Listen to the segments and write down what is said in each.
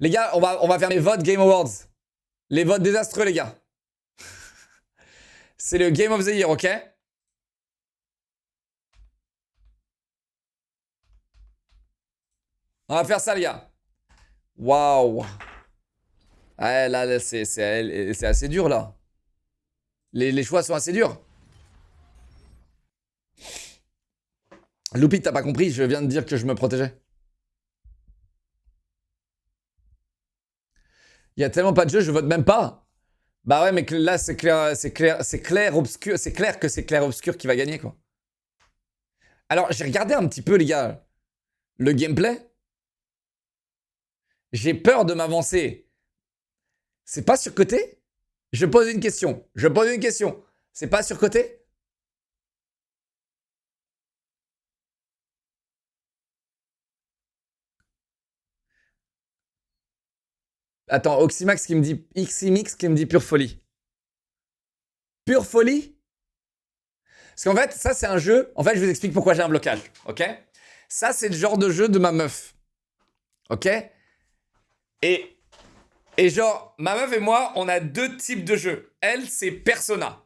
Les gars, on va faire les votes Game Awards. Les votes désastreux, les gars. C'est le Game of the Year, ok? On va faire ça, les gars. Waouh. Ouais, là, c'est assez dur, là. Les choix sont assez durs. Loupi, t'as pas compris, je viens de dire que je me protégeais. Il y a tellement pas de jeux, je vote même pas. Bah ouais, mais là, c'est clair, obscur, c'est clair que c'est clair obscur qui va gagner, quoi. Alors, j'ai regardé un petit peu, les gars, le gameplay. J'ai peur de m'avancer. C'est pas surcoté? Je pose une question. Je pose une question. C'est pas surcoté? Attends, Oxymax qui me dit... Ximix qui me dit pure folie. Pure folie? Parce qu'en fait, ça, c'est un jeu... En fait, je vous explique pourquoi j'ai un blocage, ok? Ça, c'est le genre de jeu de ma meuf. Ok? Et... Et genre, ma meuf et moi, on a deux types de jeux. Elle, c'est Persona.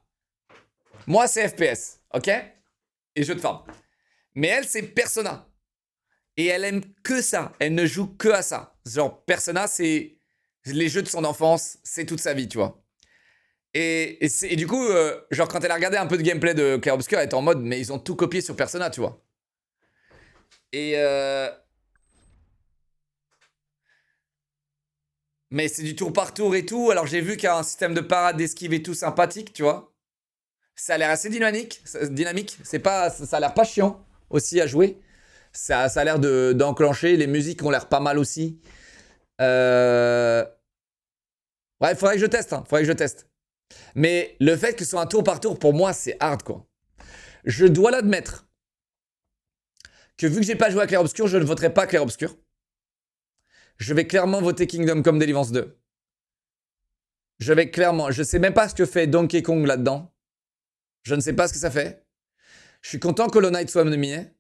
Moi, c'est FPS, ok? Et jeux de femme. Mais elle, c'est Persona. Et elle aime que ça. Elle ne joue que à ça. Genre, Persona, c'est les jeux de son enfance, c'est toute sa vie, tu vois. Et du coup, genre, quand elle a regardé un peu de gameplay de Clair Obscur, elle était en mode, mais ils ont tout copié sur Persona, tu vois. Et mais c'est du tour par tour et tout. Alors, j'ai vu qu'il y a un système de parade, d'esquive et tout sympathique, tu vois. Ça a l'air assez dynamique. C'est pas, ça a l'air pas chiant aussi à jouer. Ça a l'air d'enclencher. Les musiques ont l'air pas mal aussi. Ouais, il faudrait que je teste. Hein. Faudrait que je teste. Mais le fait que ce soit un tour par tour, pour moi, c'est hard, quoi. Je dois l'admettre que vu que j'ai pas joué à Clair Obscur, je ne voterai pas Clair Obscur. Je vais clairement voter Kingdom Come Deliverance 2. Je vais clairement... Je sais même pas ce que fait Donkey Kong là-dedans. Je ne sais pas ce que ça fait. Je suis content que Hollow Knight soit nominé.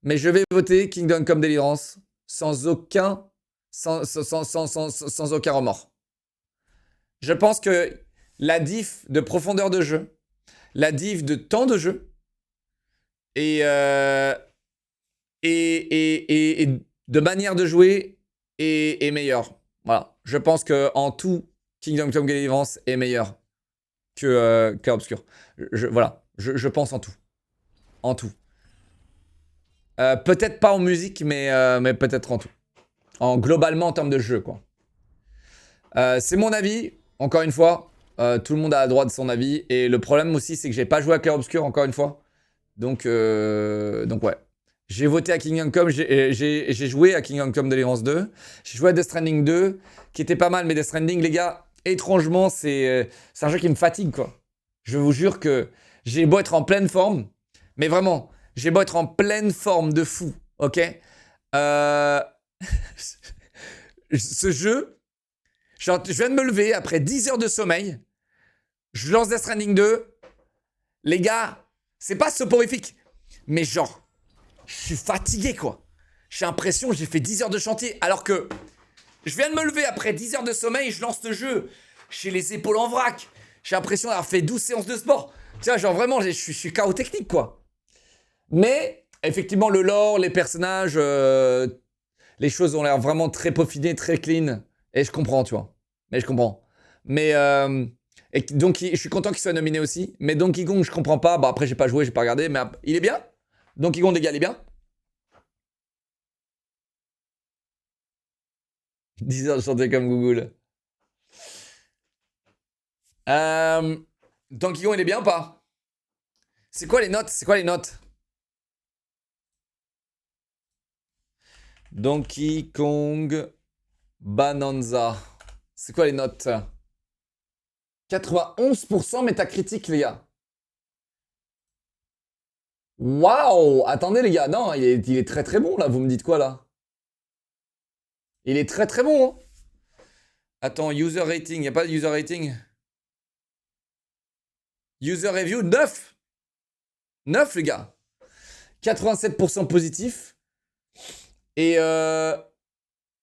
Mais je vais voter Kingdom Come Deliverance sans aucun... sans aucun remords. Je pense que la diff de profondeur de jeu, la diff de temps de jeu, et de manière de jouer est meilleure. Voilà. Je pense que en tout, Kingdom Come Deliverance est meilleur que Clair Obscur. Voilà. Je pense en tout. En tout. Peut-être pas en musique, mais peut-être en tout. Globalement, en termes de jeu, quoi. C'est mon avis. Encore une fois, tout le monde a le droit de son avis. Et le problème aussi, c'est que j'ai pas joué à Clair Obscur, encore une fois. Donc ouais. J'ai voté à Kingdom Come, j'ai joué à Kingdom Come Deliverance 2. J'ai joué à Death Stranding 2, qui était pas mal, mais Death Stranding, les gars, étrangement, c'est un jeu qui me fatigue, quoi. Je vous jure que j'ai beau être en pleine forme, mais vraiment, j'ai beau être en pleine forme de fou, ok? Euh... Ce jeu, genre, je viens de me lever après 10 heures de sommeil, je lance Death Stranding 2, les gars, c'est pas soporifique, mais genre, je suis fatigué, quoi. J'ai l'impression que j'ai fait 10 heures de chantier, alors que je viens de me lever après 10 heures de sommeil, je lance ce jeu. J'ai les épaules en vrac. J'ai l'impression d'avoir fait 12 séances de sport. Tu vois, genre vraiment, je suis KO technique, quoi. Mais, effectivement, le lore, les personnages, les choses ont l'air vraiment très peaufinées, très clean. Et je comprends, tu vois. Mais je comprends. Mais, et donc, je suis content qu'il soit nominé aussi. Mais Donkey Kong, je comprends pas. Bon, après, j'ai pas joué, j'ai pas regardé. Mais il est bien. Donkey Kong, les gars, il est bien. 10 heures de chanter comme Google. Euh, Donkey Kong, il est bien ou pas? C'est quoi les notes? C'est quoi les notes? Donkey Kong Bonanza. C'est quoi les notes? 91% métacritique, les gars. Waouh! Attendez, les gars. Non, il est très très bon, là. Vous me dites quoi, là? Il est très très bon, hein. Attends, user rating. Y a pas de user rating? User review, 9. 9, les gars. 87% positif. Et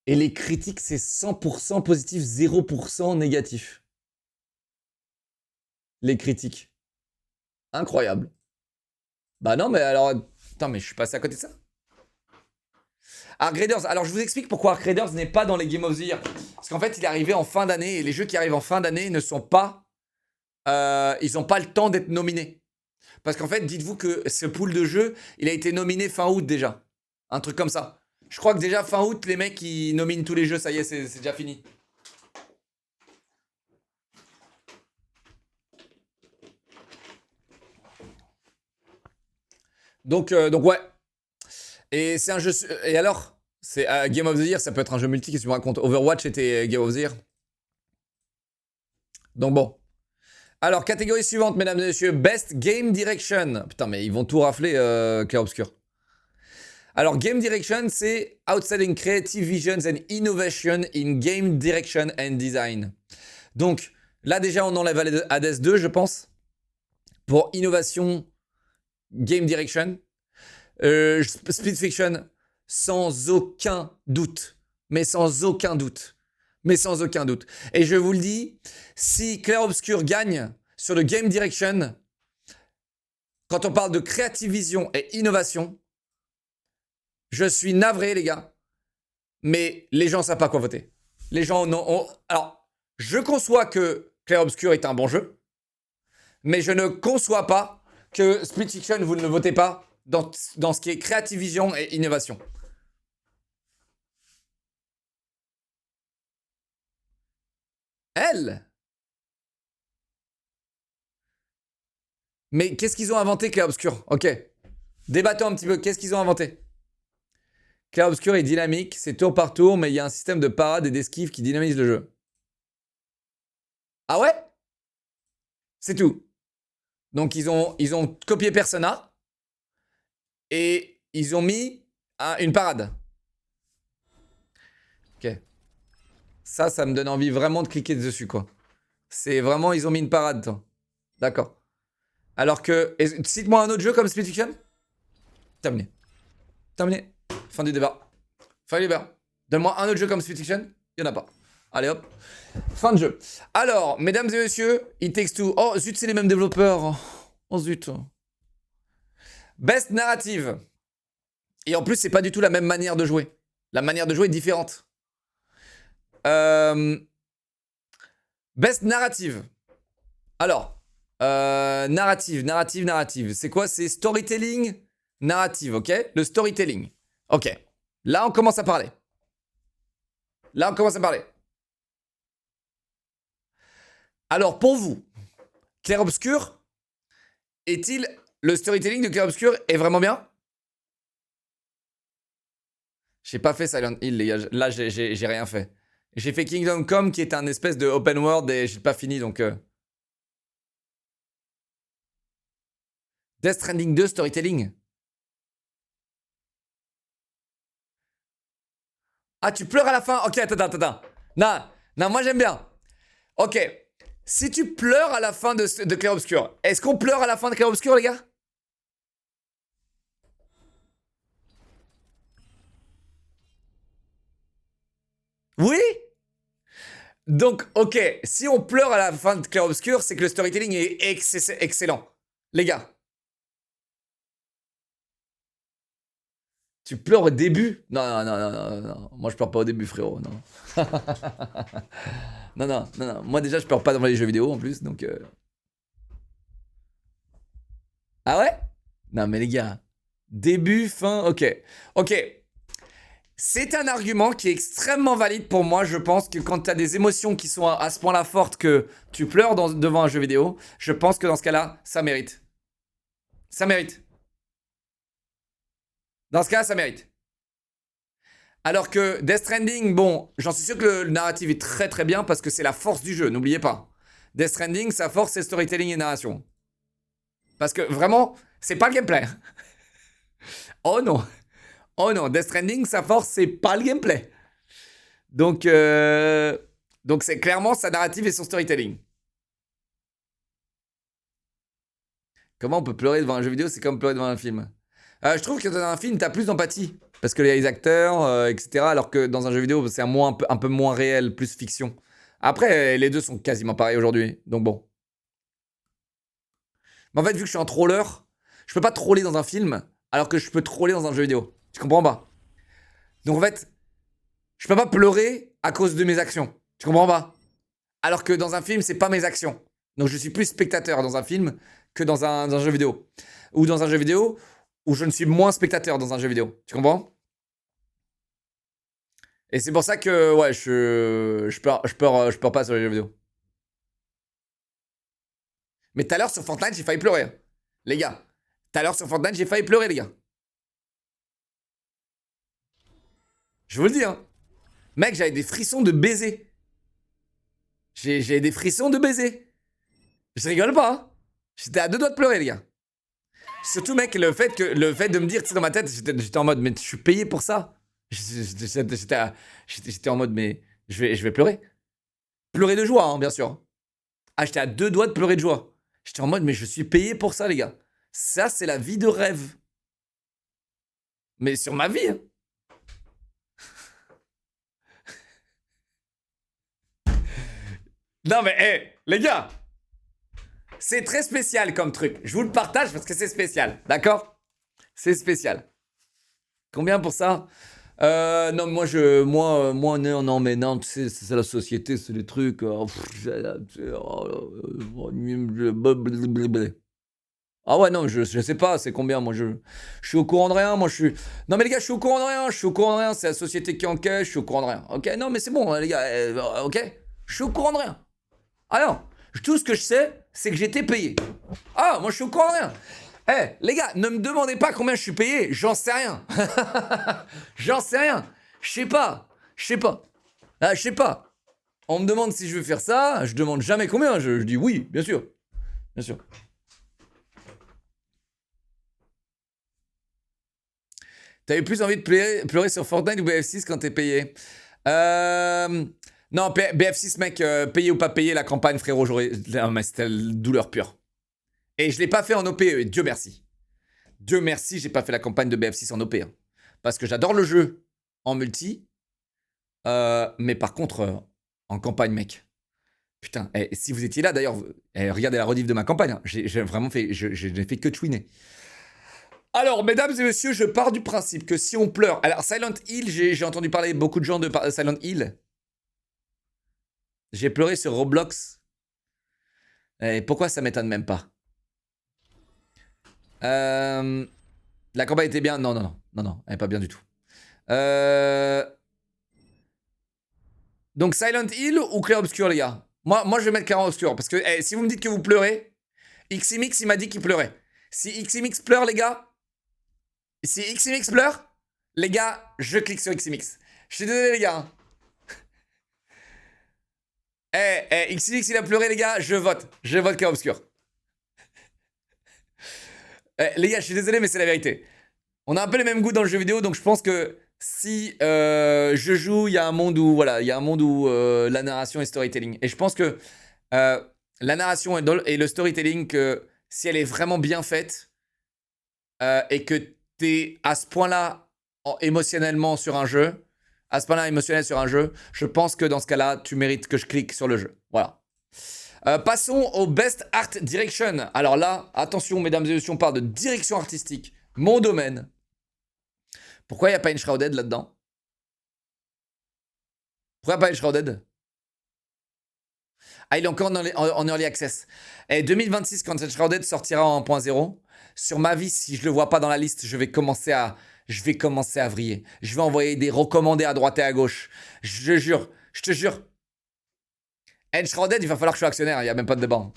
Et les critiques, c'est 100% positif, 0% négatif. Les critiques. Incroyable. Bah non, mais alors... Putain, mais je suis passé à côté de ça. Arcgraders. Alors, je vous explique pourquoi Arcgraders n'est pas dans les Game of the Year. Parce qu'en fait, il est arrivé en fin d'année. Et les jeux qui arrivent en fin d'année ne sont pas... ils n'ont pas le temps d'être nominés. Parce qu'en fait, dites-vous que ce pool de jeux, il a été nominé fin août déjà. Un truc comme ça. Je crois que déjà fin août, les mecs, ils nominent tous les jeux. Ça y est, c'est déjà fini. Donc ouais. Et c'est un jeu... Et alors c'est Game of the Year, ça peut être un jeu multi, qu'est-ce que tu me racontes? Overwatch était Game of the Year. Donc bon. Alors, catégorie suivante, mesdames et messieurs. Best Game Direction. Putain, mais ils vont tout rafler, Clair Obscur. Alors, Game Direction, c'est Outstanding Creative Visions and Innovation in Game Direction and Design. Donc, là déjà, on enlève Hades 2, je pense. Pour Innovation Game Direction. Split Fiction, sans aucun doute. Mais sans aucun doute. Mais sans aucun doute. Et je vous le dis, si Clair Obscur gagne sur le Game Direction, quand on parle de Creative Vision et innovation, je suis navré, les gars. Mais les gens ne savent pas quoi voter. Les gens n'ont... Alors, je conçois que Clair Obscur est un bon jeu. Mais je ne conçois pas que Split Fiction, vous ne le votez pas dans ce qui est Creative Vision et innovation. Elle. Mais qu'est-ce qu'ils ont inventé, Clair Obscur? Ok. Débattons un petit peu. Qu'est-ce qu'ils ont inventé? Clair Obscur est dynamique, c'est tour par tour, mais il y a un système de parade et d'esquive qui dynamise le jeu. Ah ouais? C'est tout. Donc ils ont copié Persona et ils ont mis une parade. Ok. Ça me donne envie vraiment de cliquer dessus, quoi. C'est vraiment, ils ont mis une parade, toi. D'accord. Alors que... Cite-moi un autre jeu comme Split Fiction. Terminé. Terminé. Fin du débat. Fin du débat. Donne-moi un autre jeu comme Split Fiction. Il n'y en a pas. Allez hop. Fin de jeu. Alors, mesdames et messieurs, It Takes Two. Oh zut, c'est les mêmes développeurs. Oh zut. Best Narrative. Et en plus, c'est pas du tout la même manière de jouer. La manière de jouer est différente. Best Narrative. Alors, narrative. C'est quoi? C'est storytelling, narrative, ok? Le storytelling. Ok. Là, on commence à parler. Alors, pour vous, Clair Obscur, est-il... Le storytelling de Clair Obscur est vraiment bien? J'ai pas fait Silent Hill, les gars. Là, j'ai rien fait. J'ai fait Kingdom Come, qui est un espèce de open world, et j'ai pas fini, donc... Death Stranding 2, storytelling. Ah, tu pleures à la fin? Ok, attends. Non, moi j'aime bien. Ok. Si tu pleures à la fin de Clair Obscur, est-ce qu'on pleure à la fin de Clair Obscur, les gars? Oui? Donc, ok, si on pleure à la fin de Clair Obscur, c'est que le storytelling est excellent. Les gars. Tu pleures au début? Non. Moi, je pleure pas au début, frérot, non. non. Moi, déjà, je pleure pas dans les jeux vidéo, en plus, donc... Ah ouais? Non, mais les gars, début, fin, ok. Ok. C'est un argument qui est extrêmement valide pour moi. Je pense que quand tu as des émotions qui sont à ce point-là fortes que tu pleures devant un jeu vidéo, je pense que dans ce cas-là, ça mérite. Ça mérite. Dans ce cas, ça mérite. Alors que Death Stranding, bon, j'en suis sûr que le narratif est très très bien parce que c'est la force du jeu, n'oubliez pas. Death Stranding, sa force, c'est storytelling et narration. Parce que vraiment, c'est pas le gameplay. Oh non. Oh non, Death Stranding, sa force, c'est pas le gameplay. Donc c'est clairement sa narrative et son storytelling. Comment on peut pleurer devant un jeu vidéo? C'est comme pleurer devant un film. Je trouve que dans un film, t'as plus d'empathie. Parce que les acteurs, etc. Alors que dans un jeu vidéo, c'est un peu moins réel, plus fiction. Après, les deux sont quasiment pareils aujourd'hui. Donc bon. Mais en fait, vu que je suis un troller, je peux pas troller dans un film alors que je peux troller dans un jeu vidéo. Tu comprends pas? Donc en fait, je peux pas pleurer à cause de mes actions. Tu comprends pas? Alors que dans un film, c'est pas mes actions. Donc je suis plus spectateur dans un film que dans un jeu vidéo. Ou dans un jeu vidéo où je ne suis moins spectateur dans un jeu vidéo. Tu comprends? Et c'est pour ça que, ouais, je pleure pas sur les jeux vidéo. Mais tout à l'heure sur Fortnite, j'ai failli pleurer. Les gars. Tout à l'heure sur Fortnite, j'ai failli pleurer, les gars. Je vous le dis, hein. Mec, j'avais des frissons de baiser. J'ai des frissons de baiser. Je rigole pas, hein. J'étais à deux doigts de pleurer, les gars. Surtout, mec, le fait de me dire, tu sais, dans ma tête, j'étais en mode, mais je suis payé pour ça. J'étais en mode, mais je vais pleurer. Pleurer de joie, hein, bien sûr. Ah, j'étais à deux doigts de pleurer de joie. J'étais en mode, mais je suis payé pour ça, les gars. Ça, c'est la vie de rêve. Mais sur ma vie, hein. Non, mais, hé, les gars, c'est très spécial comme truc. Je vous le partage parce que c'est spécial, d'accord? C'est spécial. Combien pour ça? Non, non, mais non, tu sais, c'est la société, c'est les trucs. Ah ouais, non, je sais pas, c'est combien, moi, je suis au courant de rien, moi, je suis... Non, mais les gars, je suis au courant de rien, je suis au courant de rien, c'est la société qui encaisse, je suis au courant de rien. Ok, non, mais c'est bon, les gars, ok? Je suis au courant de rien. Ah non, tout ce que je sais, c'est que j'étais payé. Ah, moi, je suis au courant de rien. Eh, les gars, ne me demandez pas combien je suis payé, j'en sais rien. J'en sais rien. Je sais pas. Ah, je sais pas. On me demande si je veux faire ça, je demande jamais combien, je dis oui, bien sûr. Bien sûr. T'as eu plus envie de pleurer sur Fortnite ou BF6 quand t'es payé? Non, BF6, mec, payé ou pas payé, la campagne, frérot, mais c'était la douleur pure. Et je l'ai pas fait en OPE, Dieu merci. Dieu merci, j'ai pas fait la campagne de BF6 en OP. Hein. Parce que j'adore le jeu en multi. Mais par contre, en campagne, mec. Putain, si vous étiez là, d'ailleurs, regardez la rediff de ma campagne. Hein. J'ai vraiment fait, je n'ai fait que chouiner. Alors, mesdames et messieurs, je pars du principe que si on pleure... Alors, Silent Hill, j'ai entendu parler beaucoup de gens de Silent Hill. J'ai pleuré sur Roblox. Et pourquoi ça m'étonne même pas? La campagne était bien. Non, elle est pas bien du tout. Donc Silent Hill ou Clair Obscur, les gars? Moi, je vais mettre Clair Obscur parce que si vous me dites que vous pleurez, XMX il m'a dit qu'il pleurait. Si XMX pleure, les gars, je clique sur XMX. Je suis désolé, les gars. XMX il a pleuré, les gars, je vote Clair Obscur. Les gars, je suis désolé, mais c'est la vérité. On a un peu les mêmes goûts dans le jeu vidéo, donc je pense que si je joue, il y a un monde où la narration est storytelling. Et je pense que la narration et le storytelling, que si elle est vraiment bien faite et que t'es à ce point-là émotionnellement sur un jeu, je pense que dans ce cas-là, tu mérites que je clique sur le jeu. Voilà. Passons au Best Art Direction. Alors là, attention, mesdames et messieurs, on parle de direction artistique, mon domaine. Pourquoi il n'y a pas Enshrouded là-dedans? Pourquoi pas Enshrouded? Ah, il est encore en Early Access. Et 2026, quand Enshrouded sortira en 1.0, sur ma vie, si je le vois pas dans la liste, je vais commencer à vriller. Je vais envoyer des recommandés à droite et à gauche. Je te jure. Enshrouded, il va falloir que je sois actionnaire, il n'y a même pas de débat.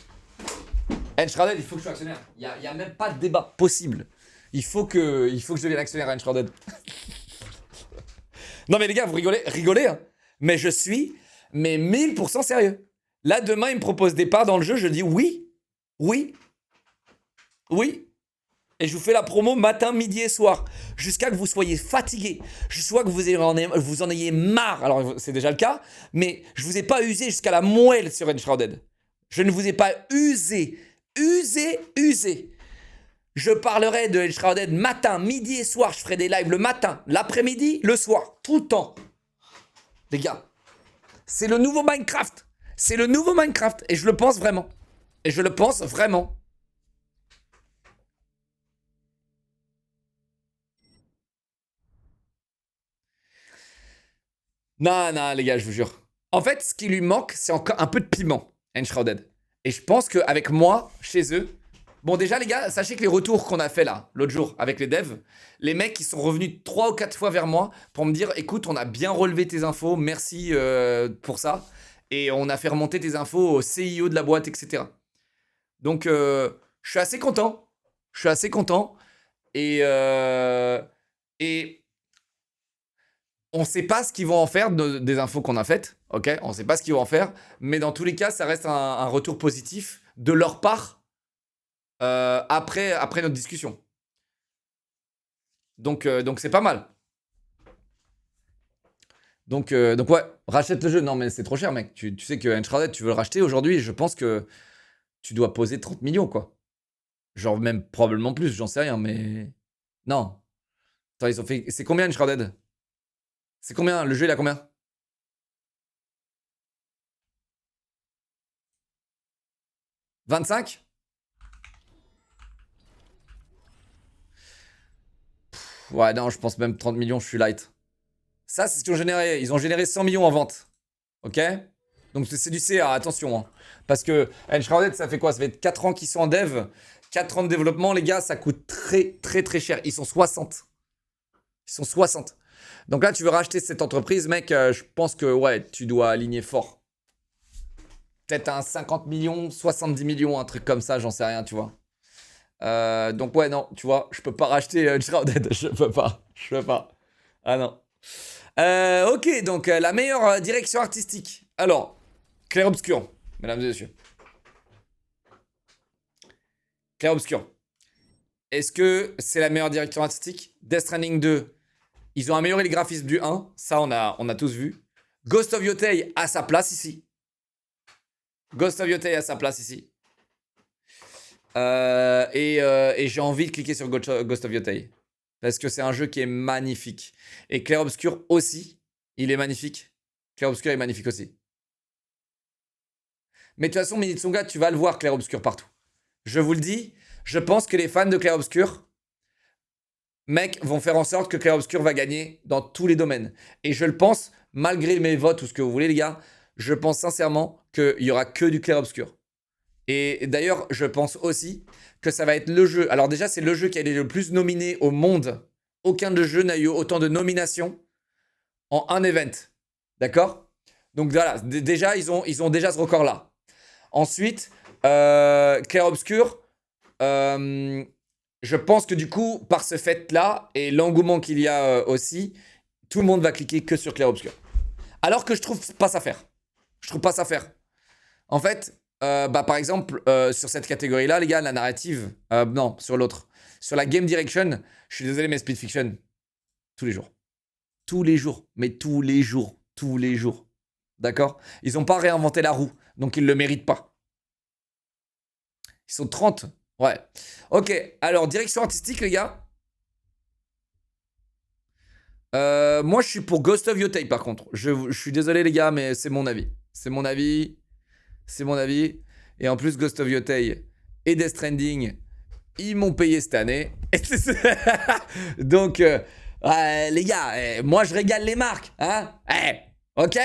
Enshrouded, il faut que je sois actionnaire. Il n'y a même pas de débat possible. Il faut que je devienne actionnaire à Enshrouded. Non mais les gars, vous rigolez hein. Mais je suis 1000% sérieux. Là, demain, il me propose des parts dans le jeu, je dis oui. Et je vous fais la promo matin, midi et soir. Jusqu'à que vous soyez fatigués. Jusqu'à que vous en ayez marre. Alors, c'est déjà le cas. Mais je vous ai pas usé jusqu'à la moelle sur Enshrouded. Je ne vous ai pas usé. Je parlerai de Enshrouded matin, midi et soir. Je ferai des lives le matin, l'après-midi, le soir. Tout le temps. Les gars, c'est le nouveau Minecraft. C'est le nouveau Minecraft. Et je le pense vraiment. Et je le pense vraiment. Non, non, les gars, je vous jure. En fait, ce qui lui manque, c'est encore un peu de piment, Enshrouded. Et je pense qu'avec moi, chez eux... Bon, déjà, les gars, sachez que les retours qu'on a fait là, l'autre jour, avec les devs, les mecs, ils sont revenus 3 ou 4 fois vers moi pour me dire, écoute, on a bien relevé tes infos, merci pour ça. Et on a fait remonter tes infos au CIO de la boîte, etc. Donc, je suis assez content. Je suis assez content. Et on sait pas ce qu'ils vont en faire des infos qu'on a faites, ok? On sait pas ce qu'ils vont en faire, mais dans tous les cas, ça reste un retour positif de leur part après notre discussion. Donc c'est pas mal. Donc ouais, rachète le jeu. Non, mais c'est trop cher, mec. Tu sais que Uncharted, tu veux le racheter aujourd'hui, je pense que tu dois poser 30 millions, quoi. Genre même probablement plus, j'en sais rien, mais... Non. Attends, ils ont fait... C'est combien Uncharted? C'est combien? Le jeu, il a combien? 25? Ouais, non, je pense même 30 millions, je suis light. Ça, c'est ce qu'ils ont généré. Ils ont généré 100 millions en vente. Ok? Donc c'est du CA, attention. Hein. Parce que Enshrouded, ça fait quoi? Ça fait 4 ans qu'ils sont en dev. 4 ans de développement, les gars, ça coûte très, très, très cher. Ils sont 60. Ils sont 60. Donc là, tu veux racheter cette entreprise, mec, je pense que, ouais, tu dois aligner fort. Peut-être un 50 millions, 70 millions, un truc comme ça, j'en sais rien, tu vois. Donc ouais, non, tu vois, je peux pas racheter Shrouded, je peux pas, je peux pas. Ah non. Ok, donc la meilleure direction artistique. Alors, clair-obscur, mesdames et messieurs. Clair-obscur. Est-ce que c'est la meilleure direction artistique? Death Stranding 2, ils ont amélioré les graphismes du 1, ça on a tous vu. Ghost of Yotei a sa place ici. Ghost of Yotei a sa place ici. Et j'ai envie de cliquer sur Ghost of Yotei. Parce que c'est un jeu qui est magnifique. Et Clair Obscur aussi, il est magnifique. Clair Obscur est magnifique aussi. Mais de toute façon, Minitsunga, tu vas le voir Clair Obscur partout. Je vous le dis, je pense que les fans de Clair Obscur, mec, vont faire en sorte que Clair Obscur va gagner dans tous les domaines. Et je le pense, malgré mes votes ou ce que vous voulez, les gars, je pense sincèrement qu'il y aura que du Clair Obscur. Et d'ailleurs, je pense aussi que ça va être le jeu. Alors déjà, c'est le jeu qui a été le plus nominé au monde. Aucun de jeux n'a eu autant de nominations en un event. D'accord? Donc voilà, déjà, ils ont déjà ce record-là. Ensuite, Clair Obscur, je pense que du coup, par ce fait-là, et l'engouement qu'il y a aussi, tout le monde va cliquer que sur Clair Obscur. Alors que je trouve pas ça faire. Je trouve pas ça faire. En fait, bah, par exemple, sur cette catégorie-là, les gars, la narrative, non, sur l'autre. Sur la game direction, je suis désolé, mais Speed Fiction, tous les jours. Tous les jours, mais tous les jours, tous les jours. D'accord? Ils n'ont pas réinventé la roue, donc ils ne le méritent pas. Ils sont 30. Ouais. Ok, alors, direction artistique, les gars. Moi, je suis pour Ghost of Yotei, par contre. Je suis désolé, les gars, mais c'est mon avis. C'est mon avis. C'est mon avis. Et en plus, Ghost of Yotei et Death Stranding, ils m'ont payé cette année. Donc, les gars, moi, je régale les marques. Hein? Ok?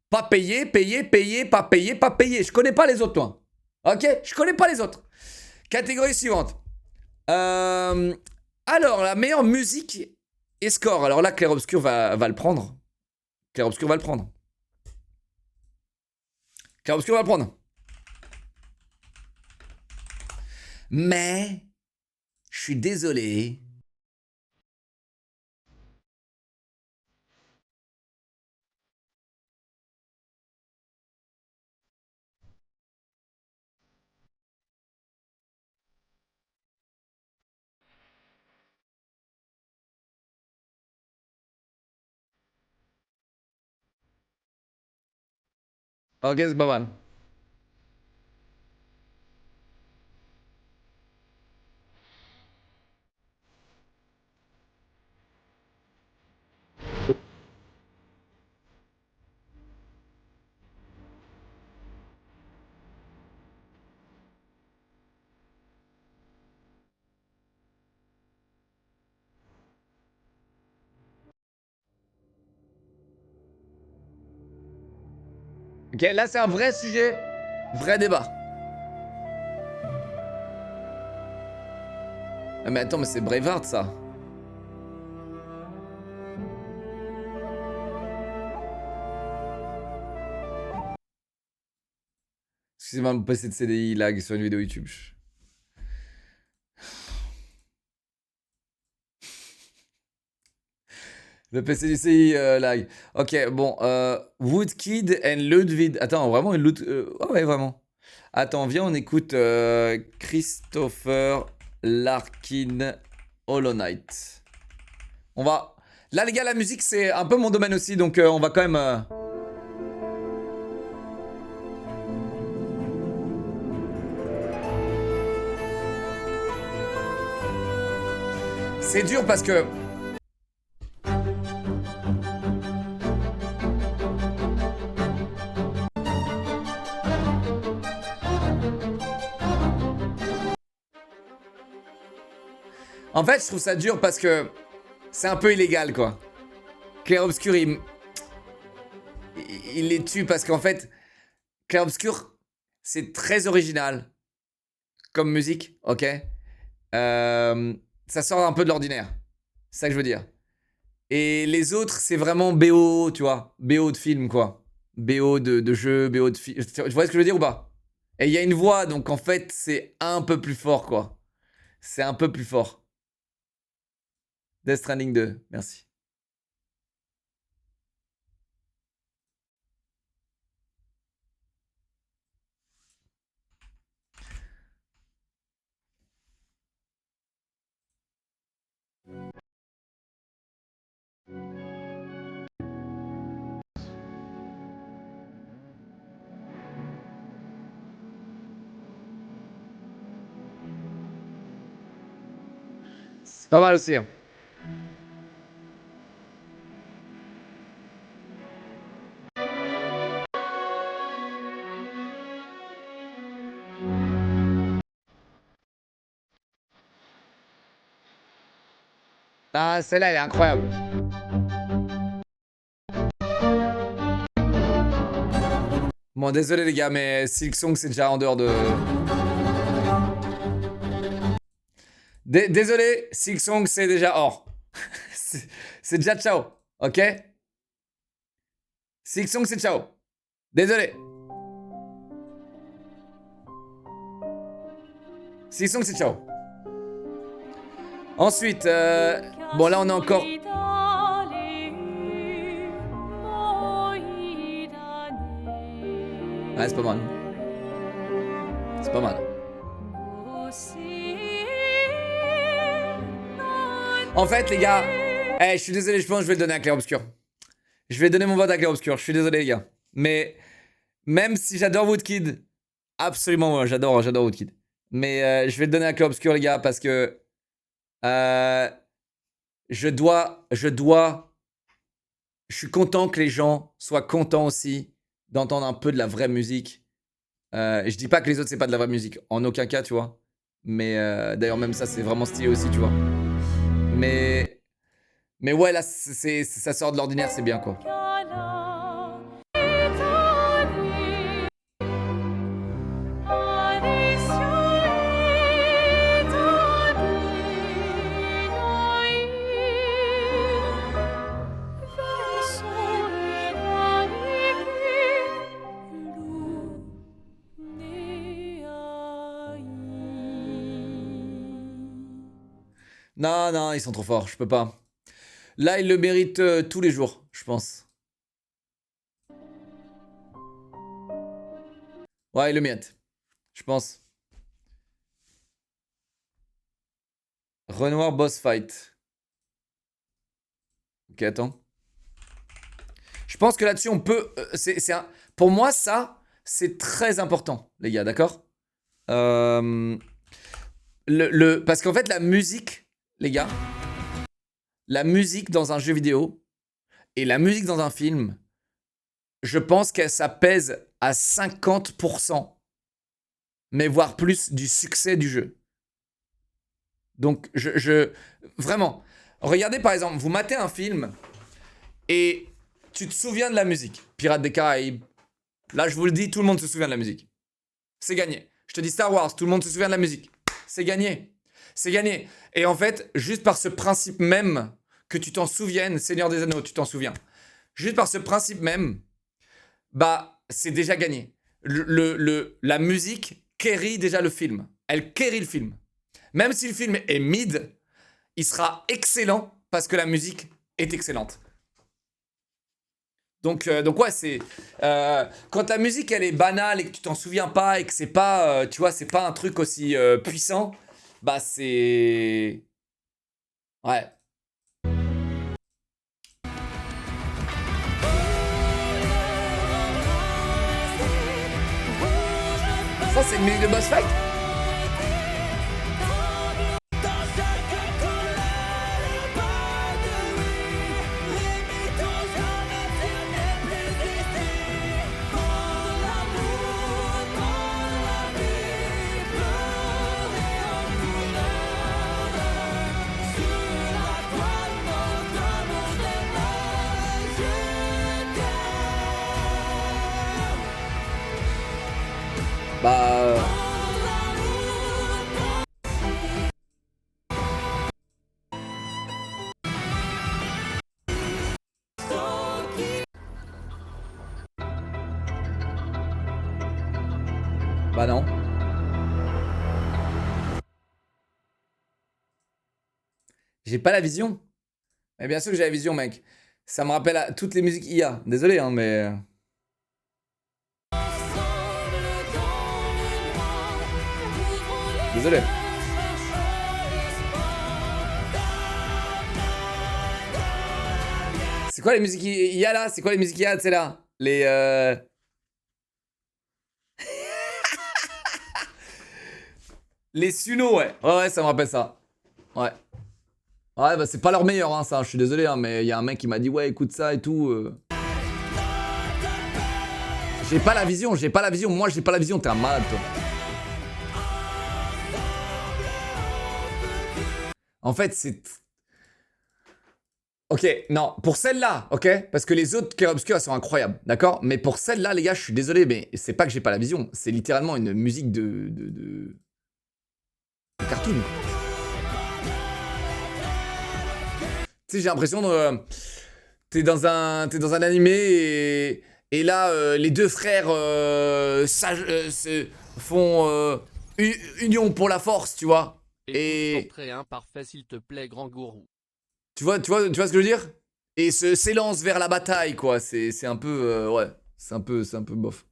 Pas payé, payé, payé, pas payé, pas payé. Je connais pas les autres, toi. Ok? Je connais pas les autres. Catégorie suivante. Alors, la meilleure musique et score. Alors là, Clair Obscur va le prendre. Clair Obscur va le prendre. Clair Obscur va le prendre. Mais, je suis désolé. Ok, c'est pas mal. Ok, là c'est un vrai sujet, vrai débat. Ah, mais attends, mais c'est Braveheart ça. Excusez-moi, mon PC de CDI lag sur une vidéo YouTube. Le PC du CI lag. Ok, bon. Woodkid and Ludwig. Attends, vraiment une oh ouais, vraiment. Attends, viens, on écoute Christopher Larkin Hollow Knight. On va. Là, les gars, la musique, c'est un peu mon domaine aussi, donc on va quand même. C'est dur parce que. En fait, je trouve ça dur parce que c'est un peu illégal, quoi. Clair Obscur, il les tue parce qu'en fait, Clair Obscur, c'est très original comme musique, ok. Ça sort un peu de l'ordinaire. C'est ça que je veux dire. Et les autres, c'est vraiment BO, tu vois. BO de film, quoi. BO de jeu, BO de film. Tu vois ce que je veux dire ou pas? Et il y a une voix, donc en fait, c'est un peu plus fort, quoi. C'est un peu plus fort. Death Stranding 2, merci. C'est pas mal aussi. Hein. Ah, celle-là, elle est incroyable. Bon, désolé les gars, mais Silksong, c'est déjà en dehors de... Désolé, Silksong, c'est déjà hors. C'est déjà ciao, ok? Silksong, c'est ciao. Désolé. Silksong, c'est ciao. Ensuite, bon là on est encore... Ouais, c'est pas mal. C'est pas mal. En fait, les gars, je suis désolé, je pense que je vais le donner à Clair Obscur. Je vais donner mon vote à Clair Obscur. Je suis désolé, les gars. Mais même si j'adore Woodkid, absolument, ouais, j'adore Woodkid. Mais je vais le donner à Clair Obscur, les gars, parce que je suis content que les gens soient contents aussi d'entendre un peu de la vraie musique. Je dis pas que les autres c'est pas de la vraie musique, en aucun cas, tu vois. Mais d'ailleurs même ça c'est vraiment stylé aussi, tu vois. Mais ouais là ça sort de l'ordinaire, c'est bien quoi. Non, non, ils sont trop forts, je peux pas. Là, ils le méritent tous les jours, je pense. Ouais, ils le méritent, je pense. Renoir boss fight. Ok, attends. Je pense que là-dessus, on peut... pour moi, ça, c'est très important, les gars, d'accord parce qu'en fait, la musique, les gars, la musique dans un jeu vidéo et la musique dans un film, je pense que ça pèse à 50%, mais voire plus, du succès du jeu. Donc, vraiment, regardez par exemple, vous matez un film et tu te souviens de la musique. Pirates des Caraïbes, Là, je vous le dis, tout le monde se souvient de la musique. C'est gagné. Je te dis Star Wars, tout le monde se souvient de la musique. C'est gagné. C'est gagné. Et en fait, juste par ce principe même, que tu t'en souviennes, Seigneur des Anneaux, tu t'en souviens. Juste par ce principe même, bah, c'est déjà gagné. La musique carry déjà le film. Elle carry le film. Même si le film est mid, il sera excellent parce que la musique est excellente. Donc ouais, c'est quand ta musique elle est banale et que tu t'en souviens pas et que c'est pas, tu vois, c'est pas un truc aussi puissant, bah c'est ouais. Ça c'est une musique de boss fight. Bah bah non. J'ai pas la vision. Mais bien sûr que j'ai la vision, mec. Ça me rappelle à toutes les musiques IA. Désolé, hein, mais. Désolé. C'est quoi les musiques IA là? C'est quoi les musiques IA, tu sais là? Les. Les Suno, ouais. Ouais, ça me rappelle ça. Ouais. Ouais, bah c'est pas leur meilleur, hein, ça. Je suis désolé, hein, mais il y a un mec qui m'a dit, ouais, écoute ça et tout. J'ai pas la vision, j'ai pas la vision. Moi, j'ai pas la vision. T'es un malade, toi. En fait, c'est. Ok, non, pour celle-là, ok? Parce que les autres Clair Obscur, elles sont incroyables, d'accord? Mais pour celle-là, les gars, je suis désolé, mais c'est pas que j'ai pas la vision. C'est littéralement une musique de cartoon. Tu sais, j'ai l'impression de. T'es dans un animé et là, les deux frères font union pour la force, tu vois? Et. Parfait, s'il te plaît, grand gourou. Tu vois ce que je veux dire? Et s'élance vers la bataille, quoi. C'est un peu. Ouais. C'est un peu bof.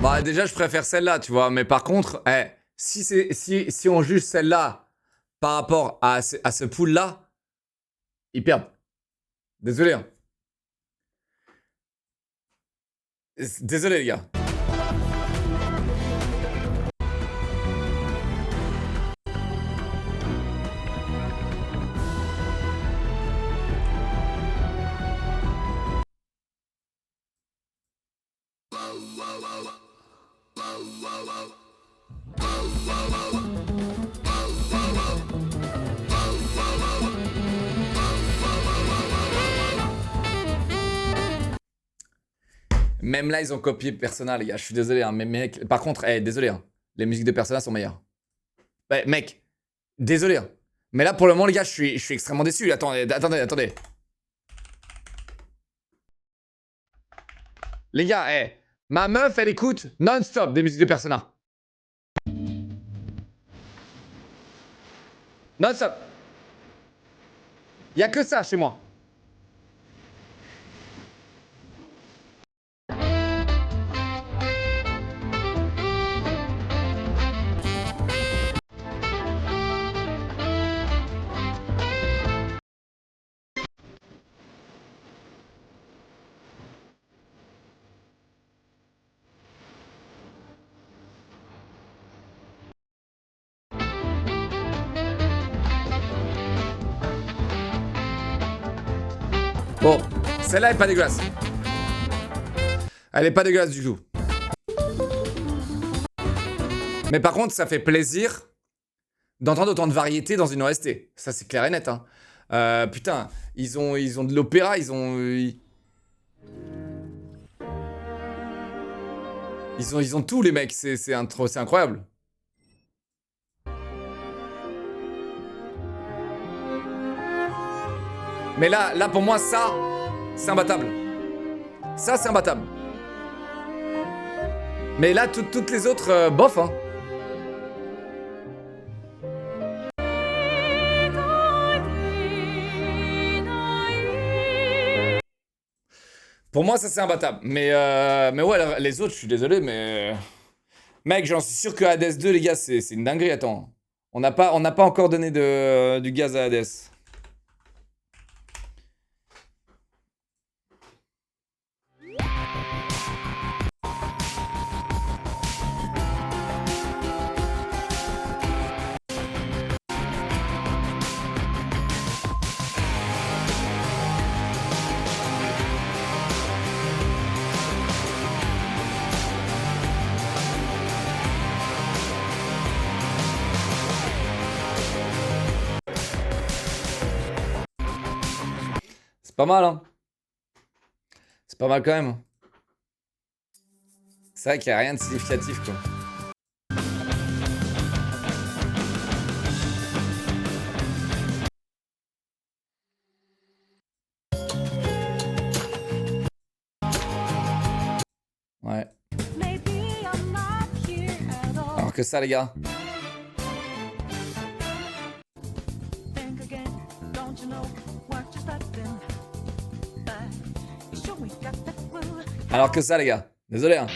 Bah déjà je préfère celle-là, tu vois, mais par contre, si on juge celle-là par rapport à ce pool-là, ils perdent. Désolé. Hein. Désolé les gars. Même là, ils ont copié Persona, les gars. Je suis désolé, hein, mais mec. Par contre, désolé, hein, les musiques de Persona sont meilleures. Ouais, mec, désolé. Hein. Mais là, pour le moment, les gars, je suis extrêmement déçu. Attendez. Les gars, ma meuf, elle écoute non-stop des musiques de Persona. Non-stop. Y a que ça chez moi. Bon, celle-là est pas dégueulasse. Elle est pas dégueulasse du tout. Mais par contre, ça fait plaisir d'entendre autant de variété dans une OST. Ça, c'est clair et net. Hein. Putain, ils ont de l'opéra, ils ont tout, les mecs. C'est incroyable. Mais là, pour moi, ça, c'est imbattable. Ça, c'est imbattable. Mais là, toutes les autres, bof, hein. Pour moi, ça, c'est imbattable. Mais ouais, les autres, je suis désolé, mais... Mec, j'en suis sûr que Hades 2, les gars, c'est une dinguerie. Attends. On n'a pas encore donné du gaz à Hades. C'est pas mal, hein. C'est pas mal quand même. C'est vrai qu'il n'y a rien de significatif, quoi. Ouais. Alors que ça, les gars. Alors que ça, les gars. Désolé, hein.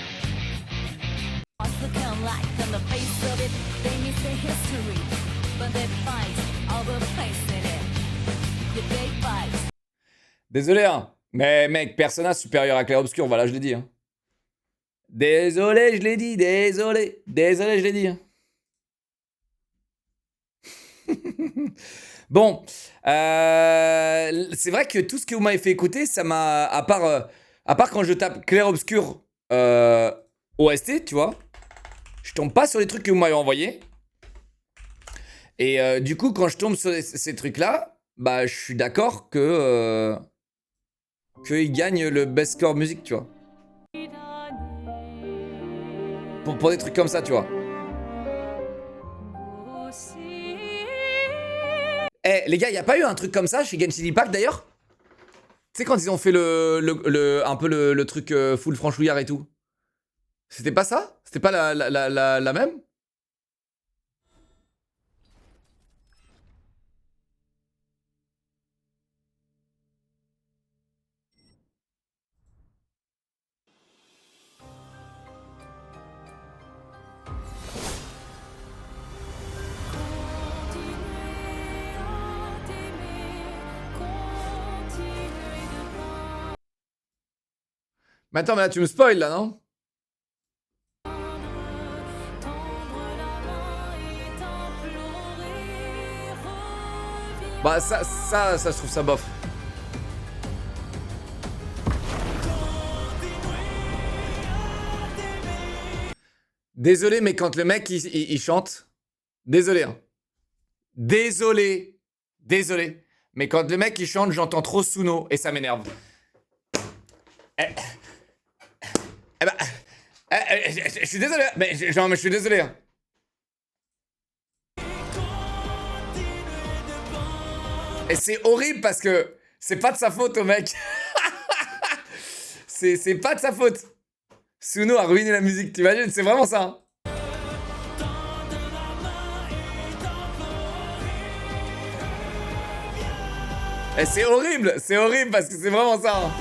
Désolé, hein. Mais mec, Persona supérieur à Clair Obscur, voilà, je l'ai dit. Hein. Désolé, je l'ai dit. Désolé. Désolé, je l'ai dit. Hein. Bon, c'est vrai que tout ce que vous m'avez fait écouter, ça m'a... À part quand je tape Clair Obscur OST, tu vois, je tombe pas sur les trucs que vous m'avez envoyés. Et du coup, quand je tombe sur ces trucs-là, bah, je suis d'accord que... qu'il gagne le best score musique, tu vois. Pour des trucs comme ça, tu vois. Eh, les gars, y a pas eu un truc comme ça chez Genshin Impact d'ailleurs? Tu sais, quand ils ont fait un peu le truc full franchouillard et tout. C'était pas ça? C'était pas la même? Mais attends, mais là, tu me spoil là, non? Bah, ça, je trouve ça bof. Désolé, mais quand le mec il chante, désolé, hein. Désolé, désolé. Mais quand le mec il chante, j'entends trop Suno et ça m'énerve. Eh, eh bah, je suis désolé, mais je suis désolé. Hein. Et c'est horrible parce que c'est pas de sa faute au mec. c'est pas de sa faute. Suno a ruiné la musique, t'imagines? C'est vraiment ça. Hein. Et c'est horrible parce que c'est vraiment ça. Hein.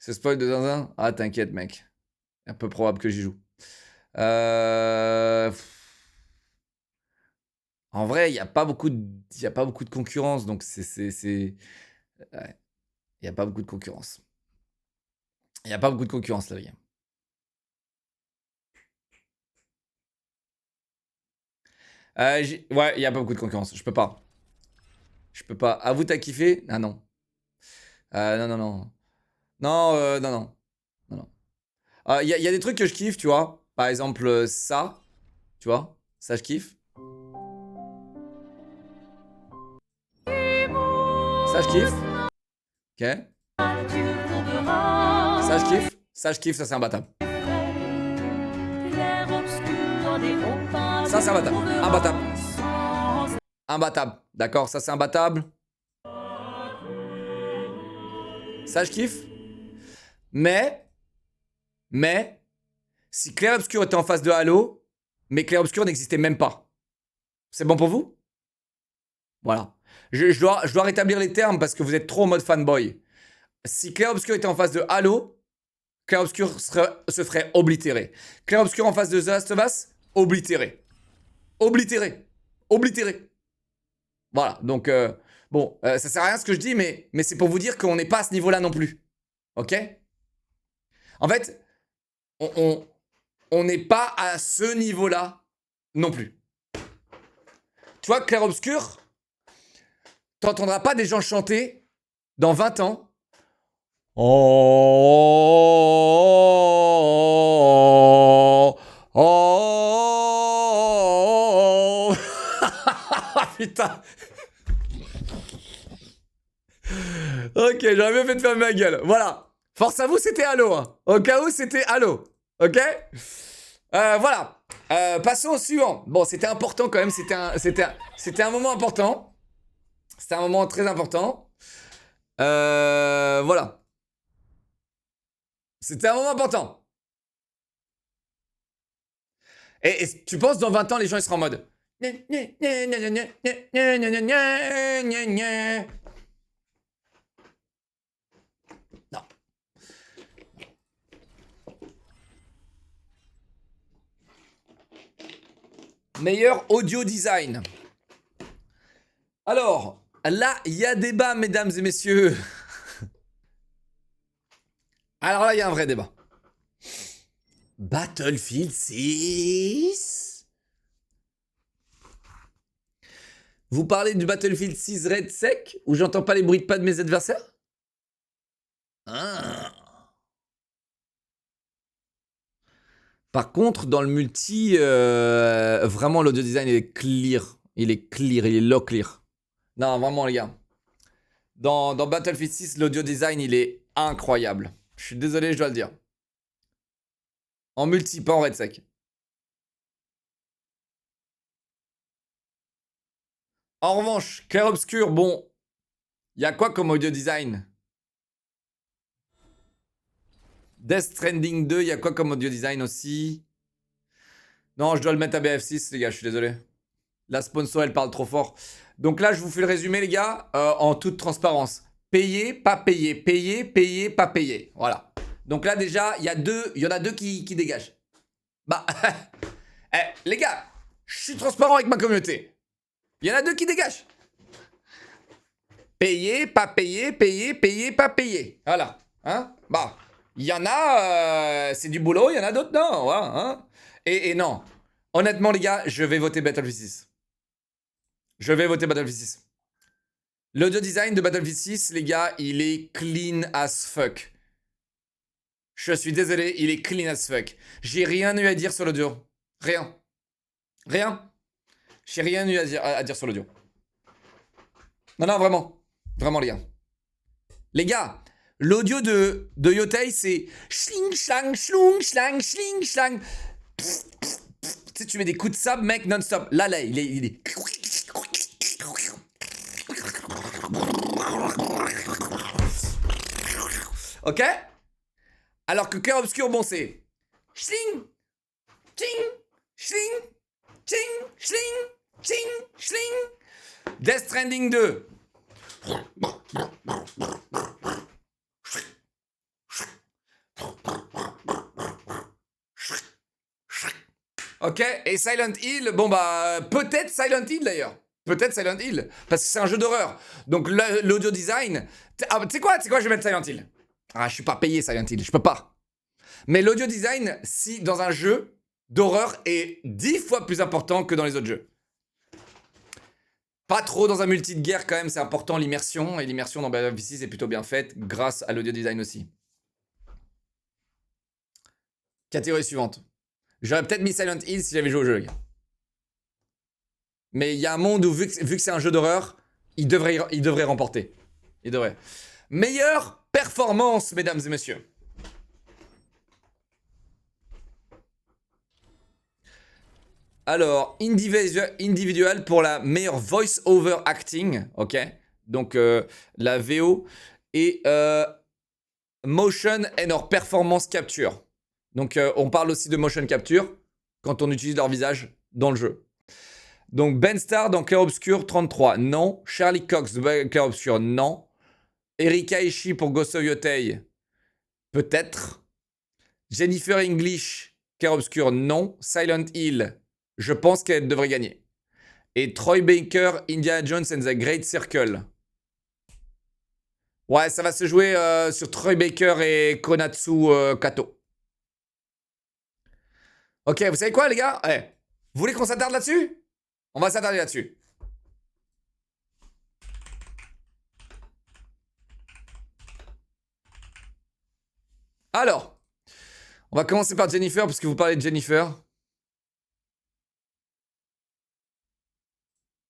Ce spoil de Zinzin? Ah, t'inquiète, mec. Un peu probable que j'y joue. En vrai, il n'y a pas beaucoup de concurrence, donc ouais, il n'y a pas beaucoup de concurrence. Il n'y a pas beaucoup de concurrence, là, les gars. Ouais, il n'y a pas beaucoup de concurrence. Je peux pas. Je peux pas. À vous, t'as kiffé? Ah non. Non, non, non. Non, non, non. Non, non. Il y a des trucs que je kiffe, tu vois. Par exemple, ça. Tu vois. Ça, je kiffe. Ça, je kiffe. Ok. Ça, je kiffe. Ça, je kiffe. Ça, c'est imbattable. Ça, c'est imbattable. Imbattable. Imbattable. D'accord, ça, c'est imbattable. Ça, je kiffe. Mais, si Clair Obscur était en face de Halo, mais Clair Obscur n'existait même pas. C'est bon pour vous? Voilà. Je dois rétablir les termes parce que vous êtes trop en mode fanboy. Si Clair Obscur était en face de Halo, Clair Obscur se ferait oblitérer. Clair Obscur en face de The Last of Us, oblitéré. Oblitéré. Oblitéré. Voilà. Donc, bon, ça sert à rien ce que je dis, mais c'est pour vous dire qu'on n'est pas à ce niveau-là non plus. Ok? En fait, on n'est pas à ce niveau-là non plus. Tu vois, Clair Obscur, t'entendras pas des gens chanter dans 20 ans. Oh, oh, oh, putain. Ok, j'aurais bien fait de fermer ma gueule. Voilà. Force à vous, c'était Halo. Hein. Au cas où, c'était Halo. Ok. Voilà. Passons au suivant. Bon, c'était important quand même. C'était un moment important. C'était un moment très important. Voilà. C'était un moment important. Et tu penses dans 20 ans, les gens ils seront en mode. Non. Meilleur audio design. Alors, là, il y a débat, mesdames et messieurs. Alors là, il y a un vrai débat. Battlefield 6. Vous parlez du Battlefield 6 Red Sec où j'entends pas les bruits de pas de mes adversaires? Ah. Par contre, dans le multi, vraiment l'audio design il est clear. Il est clear, il est low clear. Non, vraiment les gars. Dans Battlefield 6, l'audio design il est incroyable. Je suis désolé, je dois le dire. En multi, pas en Red Sec. En revanche, Clair Obscur, bon, il y a quoi comme audio design? Death Stranding 2, il y a quoi comme audio design aussi? Non, je dois le mettre à BF6, les gars, je suis désolé. La sponsor, elle parle trop fort. Donc là, je vous fais le résumé, les gars, en toute transparence. Payé, pas payé, payé, payé, pas payé. Voilà. Donc là, déjà, il y en a deux qui dégagent. Bah, les gars, je suis transparent avec ma communauté. Il y en a deux qui dégagent. Payé, pas payé, payé, payé, pas payé. Voilà. Hein? Bah, il y en a, c'est du boulot, il y en a d'autres, non. Voilà, hein? Et non. Honnêtement, les gars, je vais voter Battlefield 6. Je vais voter Battlefield 6. L'audio design de Battlefield 6, les gars, il est clean as fuck. Je suis désolé, il est clean as fuck. J'ai rien eu à dire sur l'audio. Rien. Rien. J'ai rien eu à dire sur l'audio. Non, non, vraiment. Vraiment, les gars. Les gars, l'audio de Yotei, c'est schling, schlang, schlung, schlang, schling, schlang. Tu sais, tu mets des coups de sable, mec, non-stop. Là, il est... Ok? Alors que Clair Obscur, bon, c'est... Schling, ching, schling, ching, schling, ching, schling. Death Stranding 2. Ok, et Silent Hill, bon bah, peut-être Silent Hill d'ailleurs. Peut-être Silent Hill, parce que c'est un jeu d'horreur. Donc l'audio design... Ah, tu sais quoi, je vais mettre Silent Hill. Ah, je suis pas payé Silent Hill, je peux pas. Mais l'audio design, si dans un jeu d'horreur, est 10 fois plus important que dans les autres jeux. Pas trop dans un multi de guerre quand même, c'est important l'immersion. Et l'immersion dans Battlefield 6 est plutôt bien faite, grâce à l'audio design aussi. Catégorie suivante. J'aurais peut-être mis Silent Hill si j'avais joué au jeu, les gars. Mais il y a un monde où, vu que c'est un jeu d'horreur, il devrait remporter. Il devrait. Meilleure performance, mesdames et messieurs. Alors, individual pour la meilleure voice-over acting, ok. Donc, la VO. Et motion and or performance capture. Donc, on parle aussi de motion capture quand on utilise leur visage dans le jeu. Donc, Ben Starr dans Clair Obscur 33, non. Charlie Cox dans Clair Obscur, non. Erika Ishii pour Ghost of Yotei, peut-être. Jennifer English, Clair Obscur, non. Silent Hill, je pense qu'elle devrait gagner. Et Troy Baker, Indiana Jones and the Great Circle. Ouais, ça va se jouer sur Troy Baker et Konatsu Kato. Ok, vous savez quoi, les gars? Vous voulez qu'on s'attarde là-dessus? On va s'attarder là-dessus. Alors, on va commencer par Jennifer, parce que vous parlez de Jennifer.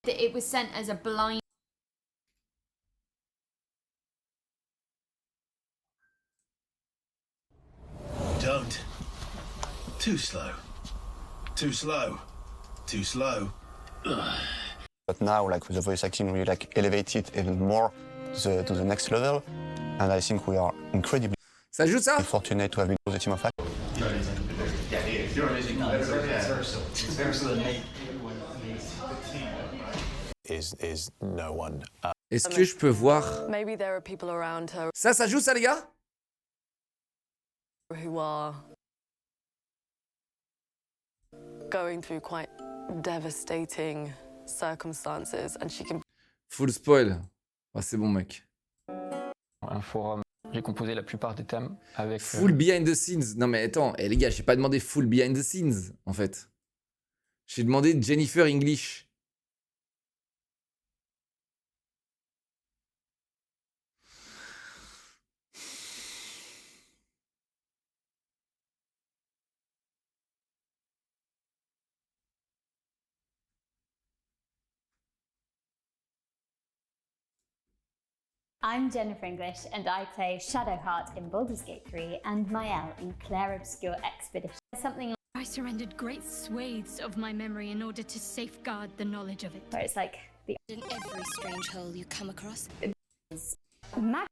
It was sent as a blind. Don't. Too slow. Too slow. Too slow. But now, like with the voice acting, we like elevate it even more to the next level, and I think we are incredibly Ça joue ça? fortunate to have been with the team of actors. Is no one. Est-ce que je peux voir? Maybe there are people around her Ça joue ça, les gars? who are going through quite devastating circumstances, and she can Full spoil. Ah, c'est bon, mec. Un forum. J'ai composé la plupart des thèmes avec. Full behind the scenes. Non, mais attends, les gars, j'ai pas demandé full behind the scenes, en fait. J'ai demandé Jennifer English. I'm Jennifer English, and I play Shadowheart in Baldur's Gate 3 and Mael in Clair Obscur Expedition. Something I surrendered great swathes of my memory in order to safeguard the knowledge of it. where it's like the In every strange hole you come across. mag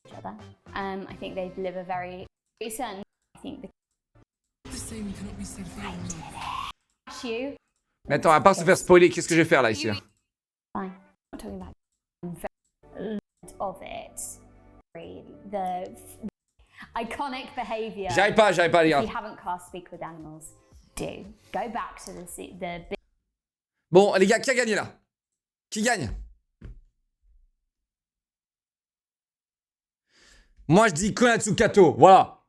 each other. I think they live a very certain. I think the same cannot be said for you. Mais attends, à part se faire spoiler, qu'est-ce que je vais faire là, ici là? Fine. I'm not talking about very lot of it. The iconic behavior. J'arrive pas, les If gars. you haven't cast Speak with Animals, do go back to the big. Bon, les gars, qui a gagné là? Qui gagne? Moi, je dis Konatsu Kato, voilà.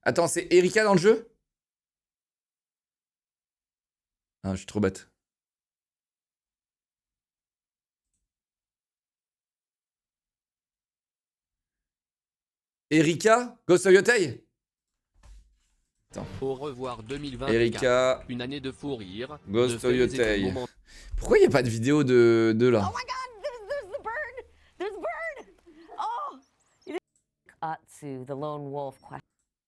Attends, c'est Erika dans le jeu? Ah, je suis trop bête. Erika? Ghost of Yotei? Au revoir 2024. Erika, Une année de fou rire. Ghost de of faits et Yotei. moments. Pourquoi il n'y a pas de vidéo de là? Oh my god, there's the bird! There's the bird! Oh! Atsu, the lone wolf question.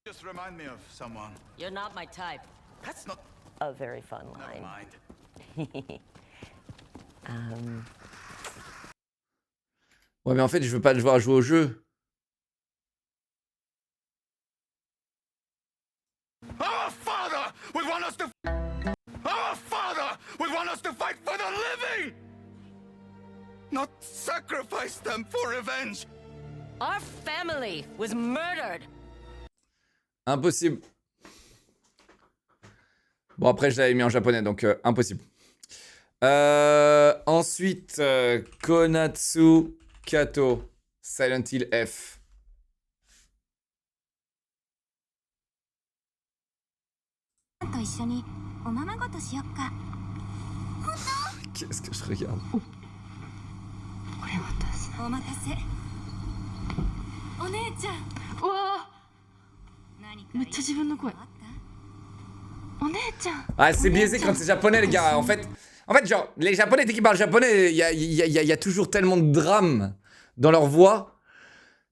Just remind me of someone. You're not my type. That's not. A very fun Never line. mind. Ouais, mais en fait, je veux pas devoir jouer au jeu. Our father would want us to. Our father would want us to fight for the living. not sacrifice them for revenge. Our family was murdered. Impossible. Bon, après, je l'avais mis en japonais, donc impossible. Ensuite, Konatsu Kato, Silent Hill F. Qu'est-ce que je regarde? Ah, c'est biaisé quand c'est japonais, les gars. En fait, genre, les japonais, dès qu'ils parlent japonais, il y a toujours tellement de drame dans leur voix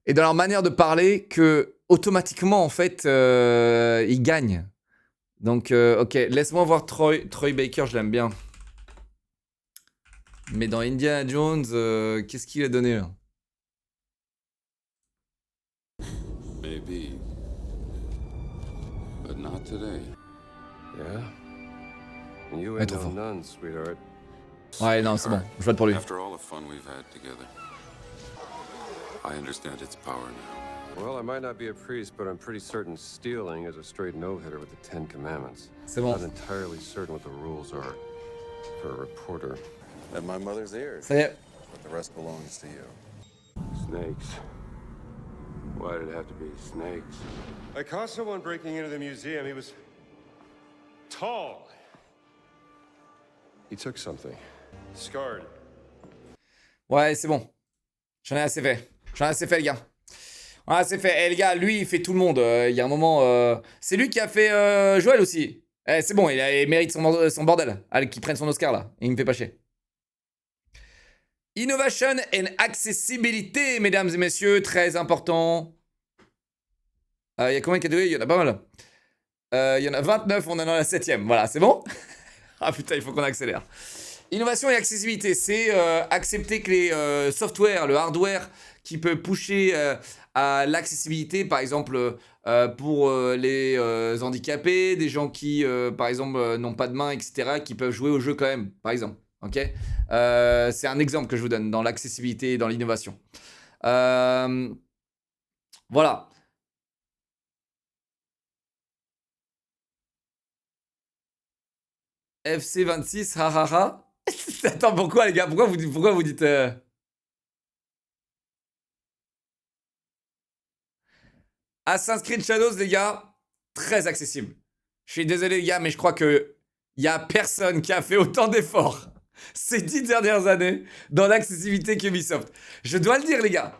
et dans leur manière de parler que, automatiquement, en fait, ils gagnent. Donc, ok, laisse-moi voir Troy Baker, je l'aime bien. Mais dans Indiana Jones, qu'est-ce qu'il a donné, là? Maybe. But not today. Yeah? You Ouais, ain't trop no fort. none, sweetheart. Ouais, non, c'est bon, je vote pour lui. After all the fun we've had together, I understand its power now. Well, I might not be a priest, but I'm pretty certain stealing is a straight no-hitter with the Ten Commandments. C'est bon. Not entirely certain what the rules are for a reporter. And my mother's ears. Ça y est. But the rest belongs to you. Snakes. Why did it have to be snakes? I caught someone breaking into the museum. He was tall. He took something. Scarred. Ouais, c'est bon. J'en ai assez fait. Les gars. Ouais, c'est fait. Eh, les gars, lui, il fait tout le monde. Il y a un moment... C'est lui qui a fait Joël aussi. Eh, c'est bon, il mérite son bordel. Allez, qu'il prenne son Oscar, là. Et il me fait pas chier. Innovation and accessibility, mesdames et messieurs. Très important. Il y a combien de catégories? Il y en a pas mal. Il y en a 29, on est dans la 7ème. Voilà, c'est bon? Ah putain, il faut qu'on accélère. Innovation et accessibilité, c'est accepter que les softwares, le hardware qui peut pusher à l'accessibilité, par exemple pour les handicapés, des gens qui, par exemple, n'ont pas de main, etc., qui peuvent jouer au jeu quand même, par exemple. Ok, c'est un exemple que je vous donne dans l'accessibilité et dans l'innovation. Voilà. FC26, hahaha. Attends, pourquoi les gars? Pourquoi vous dites Assassin's Creed Shadows, les gars, très accessible. Je suis désolé les gars, mais je crois que y a personne qui a fait autant d'efforts ces 10 dernières années dans l'accessibilité qu'Ubisoft. Je dois le dire les gars.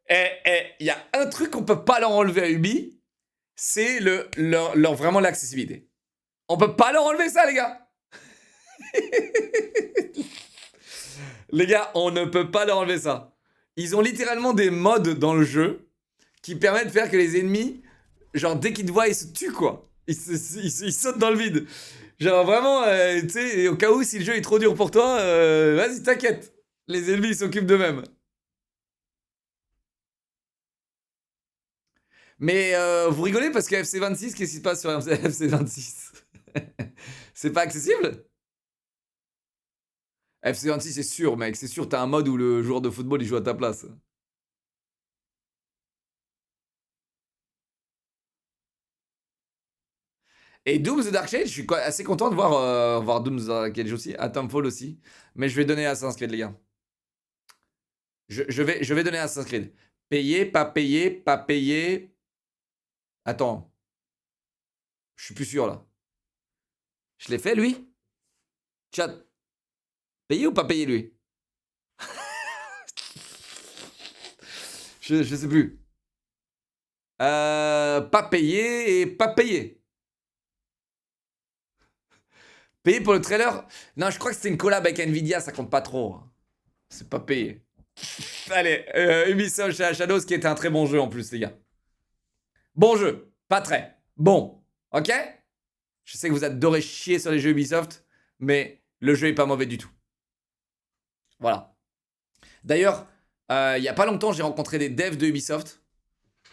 Il y a un truc qu'on peut pas leur enlever à Ubi, c'est vraiment l'accessibilité. On peut pas leur enlever ça les gars. Les gars, on ne peut pas leur enlever ça. Ils ont littéralement des modes dans le jeu qui permettent de faire que les ennemis, genre dès qu'ils te voient, ils se tuent quoi. Ils sautent dans le vide. Genre vraiment, tu sais, au cas où si le jeu est trop dur pour toi, vas-y t'inquiète. Les ennemis ils s'occupent d'eux-mêmes. Mais vous rigolez parce que FC26, qu'est-ce qui se passe sur FC26? C'est pas accessible? FC26 c'est sûr mec, c'est sûr, t'as un mode où le joueur de football il joue à ta place. Et Doom The Dark Age, je suis assez content de voir Doom The Dark Age aussi, Atomfall aussi. Mais je vais donner Assassin's Creed les gars. Je vais donner Assassin's Creed. Payer, pas payer, pas payer. Attends. Je suis plus sûr là. Je l'ai fait lui? Chat. Payer ou pas payer lui? je sais plus. Pas payer et pas payer. Payer pour le trailer? Non, je crois que c'était une collab avec Nvidia, ça compte pas trop. C'est pas payé. Allez, Ubisoft Shadows qui était un très bon jeu en plus, les gars. Bon jeu, pas très. Bon, ok? Je sais que vous adorez chier sur les jeux Ubisoft, mais le jeu est pas mauvais du tout. Voilà. D'ailleurs, il y a pas longtemps, j'ai rencontré des devs de Ubisoft.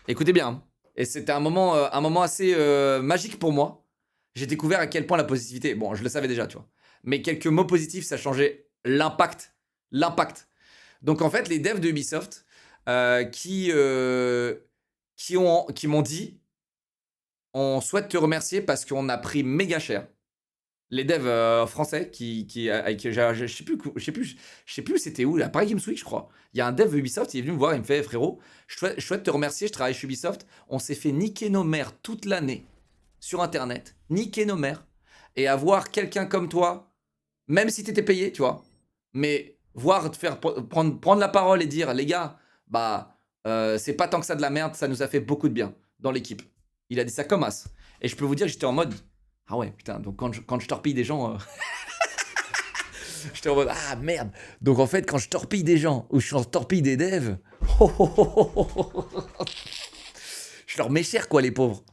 Écoutez bien, hein. Et c'était un moment assez magique pour moi. J'ai découvert à quel point la positivité... Bon, je le savais déjà, tu vois. Mais quelques mots positifs, ça changeait l'impact. L'impact. Donc en fait, les devs de Ubisoft qui m'ont dit on souhaite te remercier parce qu'on a pris méga cher. Les devs français avec je sais plus c'était où, à Paris Games Week je crois. Il y a un dev Ubisoft, il est venu me voir, il me fait frérot, je souhaite te remercier, je travaille chez Ubisoft, on s'est fait niquer nos mères toute l'année sur internet, niquer nos mères, et avoir quelqu'un comme toi, même si t'étais payé, tu vois, mais voir te faire prendre la parole et dire les gars, bah c'est pas tant que ça de la merde, ça nous a fait beaucoup de bien dans l'équipe. Il a dit ça comme as. Et je peux vous dire, j'étais en mode ah ouais, putain, donc quand je torpille des gens, j'étais en mode ah merde. Donc en fait, quand je torpille des gens ou je torpille des devs, je leur mets cher quoi, les pauvres.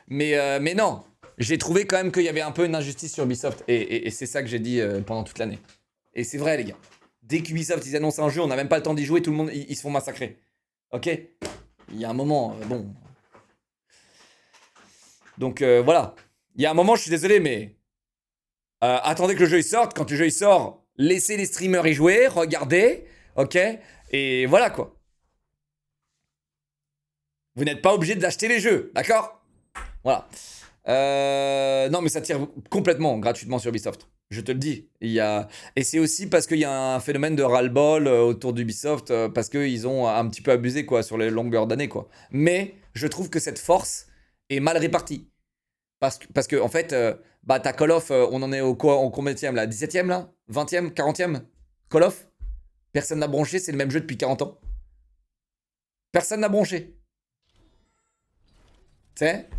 Mais non, j'ai trouvé quand même qu'il y avait un peu une injustice sur Ubisoft. Et c'est ça que j'ai dit pendant toute l'année. Et c'est vrai, les gars. Dès qu'Ubisoft, ils annoncent un jeu, on n'a même pas le temps d'y jouer, tout le monde, ils se font massacrer. Ok ? Il y a un moment, bon. Donc voilà. Il y a un moment, je suis désolé, mais attendez que le jeu il sorte. Quand le jeu il sort, laissez les streamers y jouer, regardez, ok ? Et voilà quoi. Vous n'êtes pas obligé d'acheter les jeux, d'accord ? Voilà. Non, mais ça tire complètement gratuitement sur Ubisoft. Je te le dis. Et c'est aussi parce qu'il y a un phénomène de ras-le-bol autour d'Ubisoft, parce qu'ils ont un petit peu abusé quoi, sur les longueurs d'année, quoi. Mais je trouve que cette force est mal répartie. Parce que en fait, bah, ta Call of, on en est au combienième là ? 17ème là ? 20ème ? 40ème ? Call of ? Personne n'a bronché, c'est le même jeu depuis 40 ans. Personne n'a bronché. Tu sais ?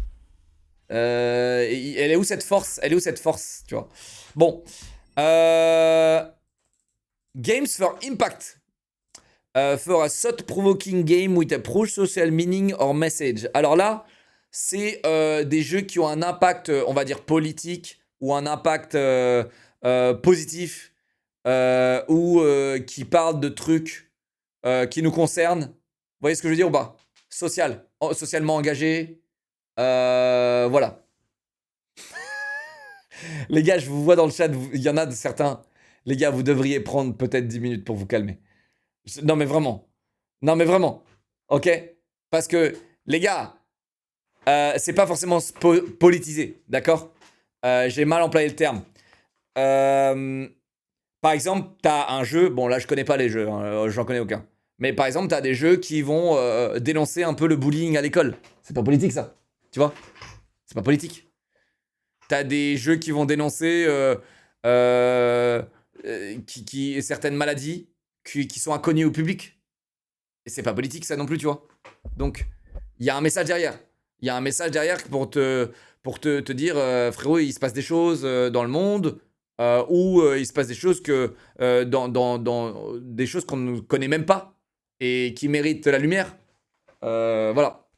Elle est où cette force ? Elle est où cette force ? Tu vois ? Bon. Games for Impact. For a thought-provoking game with a pro-social meaning or message. Alors là, c'est des jeux qui ont un impact, on va dire, politique ou un impact positif ou qui parlent de trucs qui nous concernent. Vous voyez ce que je veux dire ou pas ? Socialement engagé. Voilà. Les gars, je vous vois dans le chat, il y en a de certains. Les gars, vous devriez prendre peut-être 10 minutes pour vous calmer. Non mais vraiment. Non mais vraiment. Ok ? Parce que, les gars... c'est pas forcément politisé, d'accord ? J'ai mal employé le terme. Par exemple, t'as un jeu, bon là je connais pas les jeux, hein, j'en connais aucun. Mais par exemple, t'as des jeux qui vont dénoncer un peu le bullying à l'école. C'est pas politique ça, tu vois ? C'est pas politique. T'as des jeux qui vont dénoncer certaines maladies qui sont inconnues au public. Et c'est pas politique ça non plus, tu vois ? Donc, il y a un message derrière. Il y a un message derrière pour te dire, frérot, il se passe des choses dans le monde, ou il se passe des choses dans des choses qu'on ne connaît même pas et qui méritent la lumière. Voilà.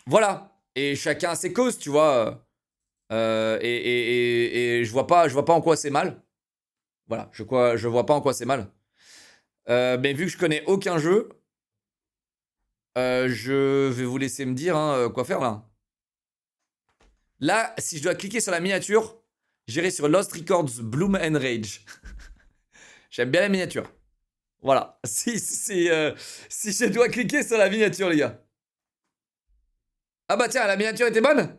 Voilà. Et chacun a ses causes, tu vois. Et je vois pas en quoi c'est mal. Voilà. Je vois pas en quoi c'est mal. Mais vu que je connais aucun jeu, je vais vous laisser me dire quoi faire là. Là, si je dois cliquer sur la miniature, j'irai sur Lost Records Bloom and Rage. J'aime bien la miniature. Voilà. Si je dois cliquer sur la miniature, les gars. Ah bah tiens, la miniature était bonne ?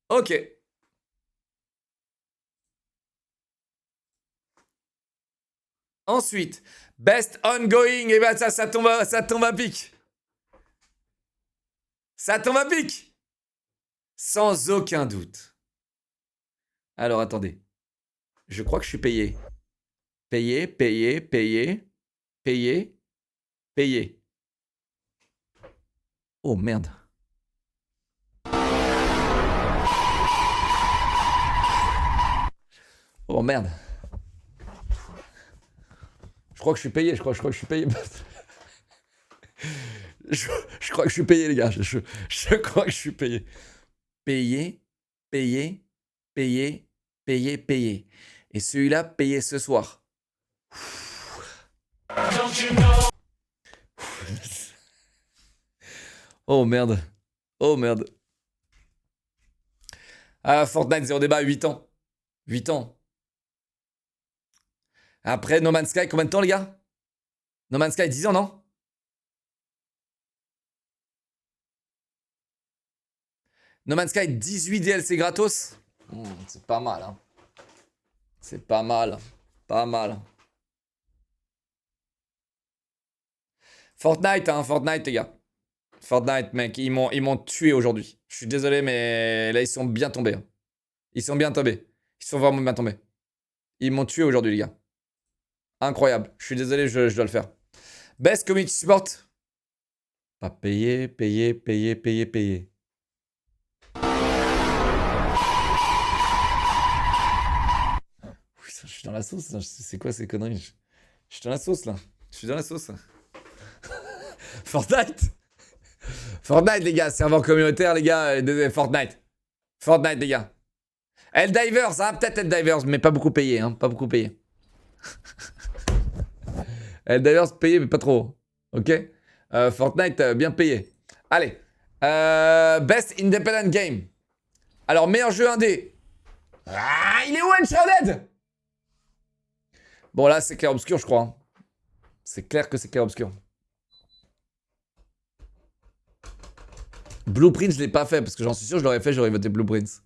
Ok. Ensuite, Best Ongoing, et ben ça tombe à pic. Ça tombe à pic. Sans aucun doute. Alors attendez. Je crois que je suis payé. Payé. Oh merde. Oh merde. Je crois que je suis payé, je crois que je suis payé. Je crois que je suis payé, les gars. Je crois que je suis payé. Payé. Et celui-là, payé ce soir. Oh merde. Ah, Fortnite, zéro débat, 8 ans. 8 ans. Après, No Man's Sky, combien de temps, les gars? No Man's Sky, 10 ans, non? No Man's Sky, 18 DLC gratos. C'est pas mal, hein. C'est pas mal. Pas mal. Fortnite, hein, Fortnite, les gars. Fortnite, mec, ils m'ont tué aujourd'hui. Je suis désolé, mais là, ils sont bien tombés. Hein. Ils sont bien tombés. Ils sont vraiment bien tombés. Ils m'ont tué aujourd'hui, les gars. Incroyable. Je suis désolé, je dois le faire. Best Community Support. Pas payé, payé, payé, payé, payé. Putain, je suis dans la sauce, là. C'est quoi ces conneries? Je suis dans la sauce, là. Je suis dans la sauce. Fortnite. Fortnite, les gars. Serveur communautaire, les gars. Fortnite. Fortnite, les gars. Helldivers, hein. Peut-être Helldivers, mais pas beaucoup payé, hein. Pas beaucoup payé. Helldivers payé, mais pas trop. Ok. Fortnite, bien payé. Allez. Best Independent Game. Alors, meilleur jeu indé. Ah, il est où Uncharted? Bon, là, c'est clair obscur, je crois. Hein. C'est clair que c'est clair obscur. Blueprint, je l'ai pas fait, parce que j'en suis sûr, je l'aurais fait, j'aurais voté Blueprint.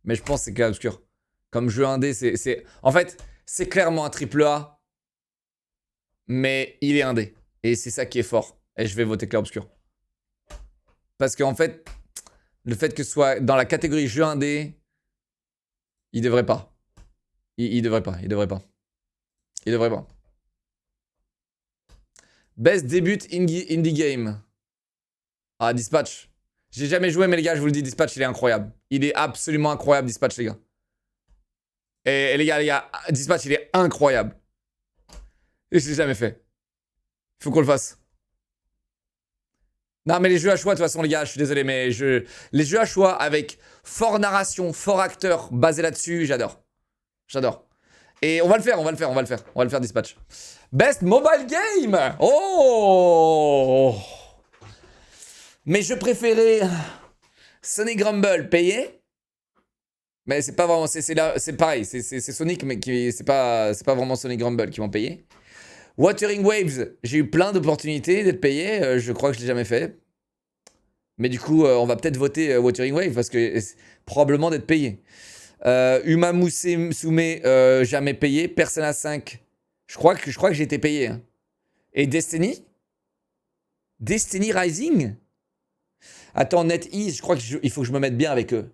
Mais je pense que c'est clair obscur. Comme jeu indé, c'est... En fait, c'est clairement un triple A. Mais il est indé. Et c'est ça qui est fort. Et je vais voter clair obscur. Parce qu'en fait, le fait que ce soit dans la catégorie jeu indé, il devrait pas. Il devrait pas. Il devrait pas. Il devrait pas. Best debut indie game. Ah, Dispatch. J'ai jamais joué, mais les gars, je vous le dis, Dispatch, il est incroyable. Il est absolument incroyable, Dispatch, les gars. Et les gars, Dispatch, il est incroyable. Et je l'ai jamais fait. Il faut qu'on le fasse. Non, mais les jeux à choix, de toute façon, les gars, je suis désolé, mais les jeux à choix avec fort narration, fort acteur, basé là-dessus, j'adore. J'adore. Et on va le faire, on va le faire, on va le faire. On va le faire, Dispatch. Best mobile game. Oh. Mais je préférais Sonic Rumble payé. Mais c'est pas vraiment, c'est pareil, c'est Sonic, mais c'est pas vraiment Sonic Rumble qui vont payer. Wuthering Waves, j'ai eu plein d'opportunités d'être payé, je crois que je l'ai jamais fait. Mais du coup, on va peut-être voter Wuthering Waves parce que probablement d'être payé. Uma Musume, jamais payé. Persona 5, je crois que j'ai été payé. Hein. Et Destiny Rising. Attends, NetEase, je crois qu'il faut que je me mette bien avec eux.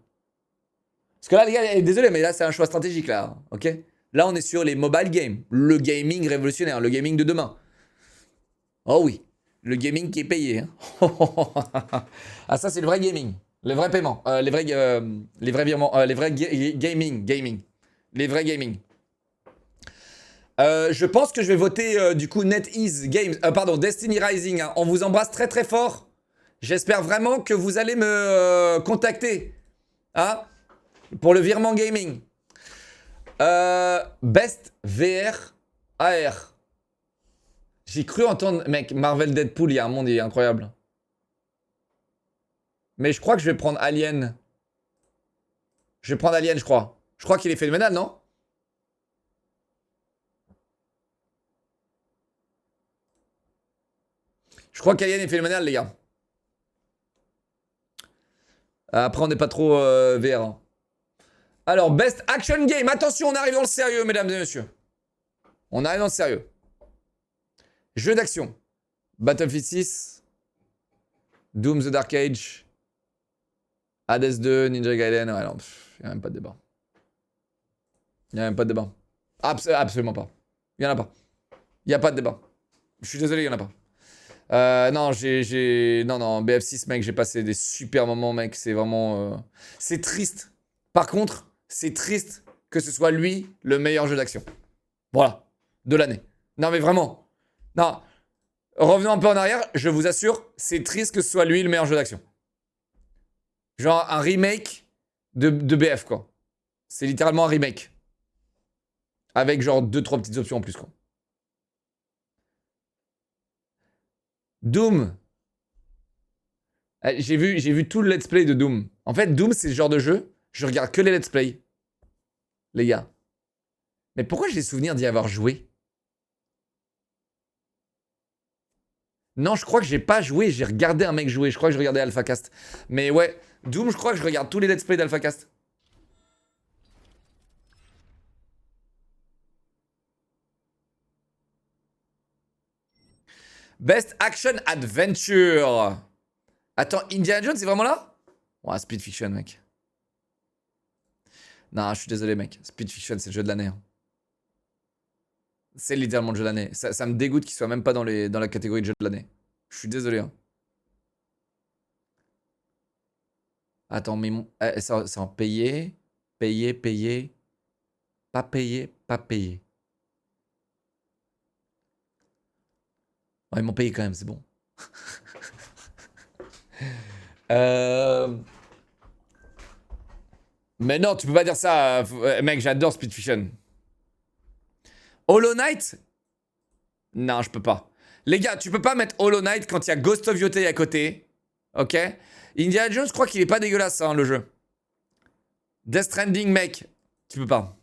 Parce que là, les gars, désolé, mais là, c'est un choix stratégique, là. Ok? Là, on est sur les mobile games. Le gaming révolutionnaire, le gaming de demain. Oh oui, le gaming qui est payé. Hein. Ah, ça, c'est le vrai gaming. Le vrai paiement. Les vrais virements. Les vrais gaming. Les vrais gaming. Je pense que je vais voter, du coup, NetEase Games. Pardon, Destiny Rising. Hein. On vous embrasse très, très fort. J'espère vraiment que vous allez me contacter. Hein? Pour le virement gaming. Best VR AR. J'ai cru entendre... Mec, Marvel Deadpool, il y a un monde, il est incroyable. Mais je crois que je vais prendre Alien. Je vais prendre Alien, je crois. Je crois qu'il est phénoménal, non? Je crois qu'Alien est phénoménal, les gars. Après, on n'est pas trop VR. Hein. Alors, Best Action Game. Attention, on arrive dans le sérieux, mesdames et messieurs. On arrive dans le sérieux. Jeu d'action. Battlefield 6. Doom the Dark Age. Hades 2, Ninja Gaiden. Ouais, non, il n'y a même pas de débat. Il n'y a même pas de débat. Absolument pas. Il n'y en a pas. Il n'y a pas de débat. Je suis désolé, il n'y en a pas. Non, non, BF6, mec, j'ai passé des super moments, mec. C'est vraiment... C'est triste. Par contre, c'est triste que ce soit lui le meilleur jeu d'action. Voilà. De l'année. Non, mais vraiment. Non. Revenons un peu en arrière. Je vous assure, c'est triste que ce soit lui le meilleur jeu d'action. Genre un remake de BF, quoi. C'est littéralement un remake. Avec genre 2-3 petites options en plus, quoi. Doom. J'ai vu tout le let's play de Doom. En fait, Doom, c'est ce genre de jeu. Je regarde que les let's play. Les gars. Mais pourquoi j'ai souvenir d'y avoir joué? Non, je crois que j'ai pas joué. J'ai regardé un mec jouer. Je crois que je regardais AlphaCast. Mais ouais, Doom, je crois que je regarde tous les let's play d'AlphaCast. Best Action Adventure. Attends, Indiana Jones, c'est vraiment là? Ouais, Speed Fiction, mec. Non, je suis désolé, mec. Speed Fiction, c'est le jeu de l'année. Hein. C'est littéralement le jeu de l'année. Ça me dégoûte qu'il soit même pas dans la catégorie de jeu de l'année. Je suis désolé. Hein. Attends, mais c'est en payé, payé, payé, pas payé, pas payé. Ouais, ils m'ont payé quand même, c'est bon. Mais non, tu peux pas dire ça. Mec, j'adore Speed Fiction. Hollow Knight? Non, je peux pas. Les gars, tu peux pas mettre Hollow Knight quand il y a Ghost of Yotei à côté. Ok? Indiana Jones, je crois qu'il est pas dégueulasse, hein, le jeu. Death Stranding, mec. Tu peux pas.